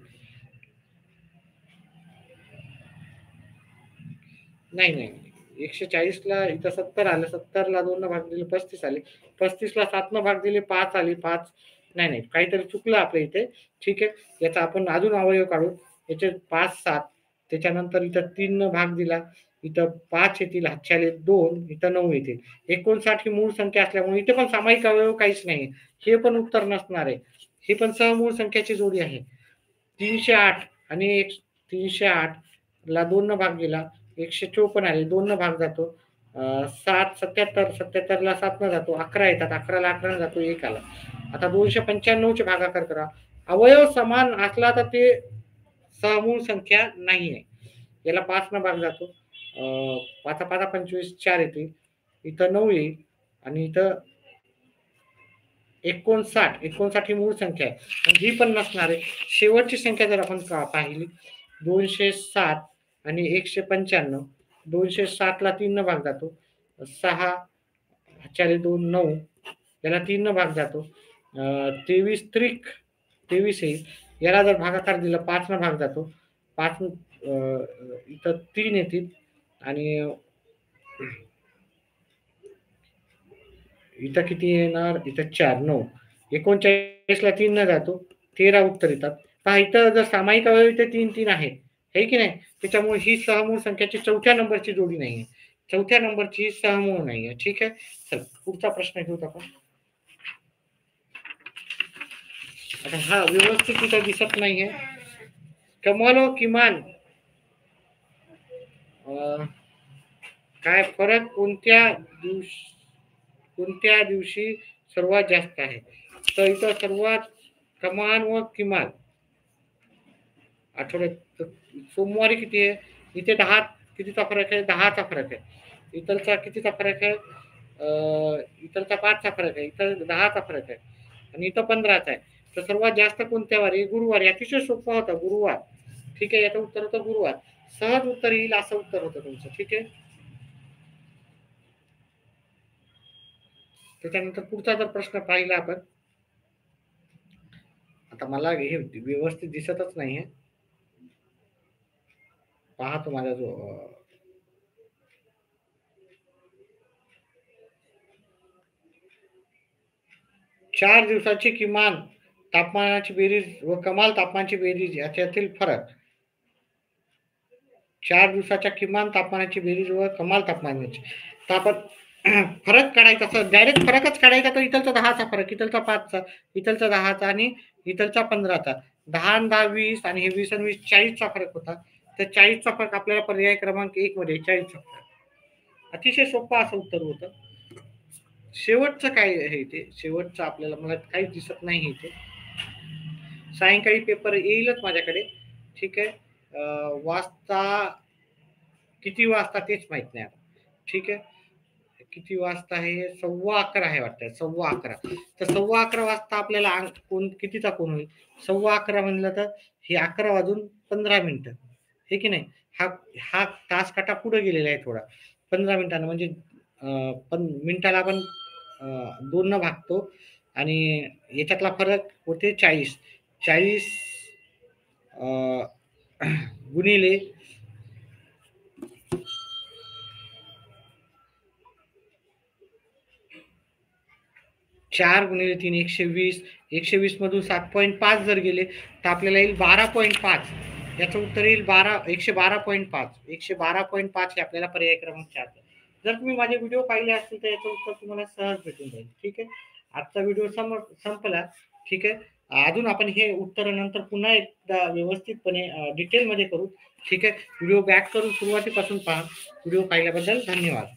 नाही नाही, 140 ला इथं 70 आलं, 70 ला 2 न भाग दिले 35 आले, 35 ला 7 न भाग दिले 5 आले, 5 नाही नाही, काहीतरी चुकलं आपल्या इथे. ठीक आहे, याचा आपण अजून अवयव काढू. याचे 5 7, त्याच्यानंतर इथं 3 न भाग दिला, इथं 5 येतील, हातच्याले 2, इथं 9 येतील. 59 ही मूळ संख्या असल्यामुळे इथे पण सामायिक अवयव काहीच नाही. हे पण उत्तर नसणार आहे. ही पण समूळ संख्याची जोडी आहे. 308 आणि 308 ला 2 न भाग दिला, 154 आले, 2 न भाग जातो, 7 77, 77 ला 7 न जातो, 11 येतात, 11 ला 11 न जातो, 1 आला. आता 295 चे भागाकार करा. अवयव समान असला तर ते समूळ संख्या नाही आहे. याला 5 न भाग जातो, 5 5 25, 4 येते, इथं 9 येईल, आणि इथं 59 ही मूळ संख्या आहे, आणि ही पण नसणार आहे. शेवटची संख्या जर आपण पाहिली, 207 आणि 195, 207 ला 3 न भाग जातो, 6 4 2 9, याला 3 न भाग जातो, 23 त्रिक 23 येईल. याला जर भागाकार दिला 5 न भाग जातो, 5 इथं 3 येतील, आणि इथं किती येणार, इथं 4 9, 39 ला 3 न जातो, 13 उत्तर येतात. पहा इथं जर सामायिक अवयव इथे 3 3 आहे, हे की नाही, त्याच्यामुळे ही सहमूळ संख्याची चौथ्या नंबरची जोडी नाहीये. चौथ्या नंबरची सहमूळ नाहीये. ठीक आहे, चल पुढचा प्रश्न घेऊत आपण. आता हा व्यवस्थित इथं दिसत नाहीये. कमाल व किमान काय फरक कोणत्या दिवशी सर्वात जास्त आहे? तर इथं सर्वात कमान व किमान आठवड्यात सोमवारी किती आहे, इथे 10 कितीचा फरक आहे, 10चा फरक आहे. इथलचा कितीचा फरक आहे, इथलचा 5चा फरक आहे, इथं 10चा फरक आहे, आणि इथं 15चा आहे. तर सर्वात जास्त कोणत्या वारी? गुरुवारी. अतिशय सोपा होता, गुरुवार. ठीक आहे, याचं उत्तर होतं गुरुवार. सहज उत्तर येईल असं उत्तर होतं तुमचं. ठीक आहे, त्याच्यानंतर पुढचा जर प्रश्न पाहिला आपण, आता मला हे व्यवस्थित दिसतच नाहीये, पाहतो माझा जो 4 दिवसाची किमान तापमानाची बेरीज व कमाल तापमानाची बेरीज याच्यातील फरक. 4 दिवसाच्या किमान तापमानाची बेरीज व कमाल तापमानाची. तर आपण फरक काढायचा, असं डायरेक्ट फरकच काढायचा, तर इथलचा 10चा फरक, इथलचा 5चा, इथलचा 10चा, आणि इथलचा 15चा. 10 आणि 10 20, आणि हे 20 आणि 20 40चा फरक होता. तर 40चा फरक आपल्याला पर्याय क्रमांक 1 मध्ये 40चा फरक. अतिशय सोपं असं उत्तर होतं. शेवटचं काय आहे इथे, शेवटचं आपल्याला मला काहीच दिसत नाही इथे. सायंकाळी पेपर येईलच माझ्याकडे. ठीक आहे, वाजता किती वाजता तेच माहित नाही आता. ठीक आहे, किती वाजता आहे, 11:15 आहे वाटतं, 11:15. तर 11:15 वाजता आपल्याला कोण कितीचा कोण होईल, 11:15 म्हणलं तर हे 11 वाजून 15 मिनिटं, हे की नाही. हा हा तास काटा पुढे गेलेला आहे थोडा, 15 मिनिटांना, म्हणजे पण मिनिटाला आपण 2 न भागतो, आणि याच्यातला फरक होते 40. 40 गुणिले 4 गुणिले 3 120. 120 मधून 7.5 जर गेले तर आपल्याला येईल 12.5. याचं उत्तर येईल 112.5. 112.5 हे आपल्याला पर्याय क्रमांक 4. जर तुम्ही माझे व्हिडिओ पाहिले असतील तर याचं उत्तर तुम्हाला सहज भेटून जाईल. ठीक आहे, आजचा व्हिडिओ संपला. ठीक आहे, अजून आपण हे उत्तर नंतर पुन्हा एकदा व्यवस्थितपणे डिटेलमध्ये करू. ठीक आहे, व्हिडिओ बॅक करून सुरुवातीपासून पहा. व्हिडिओ पाहिल्याबद्दल धन्यवाद.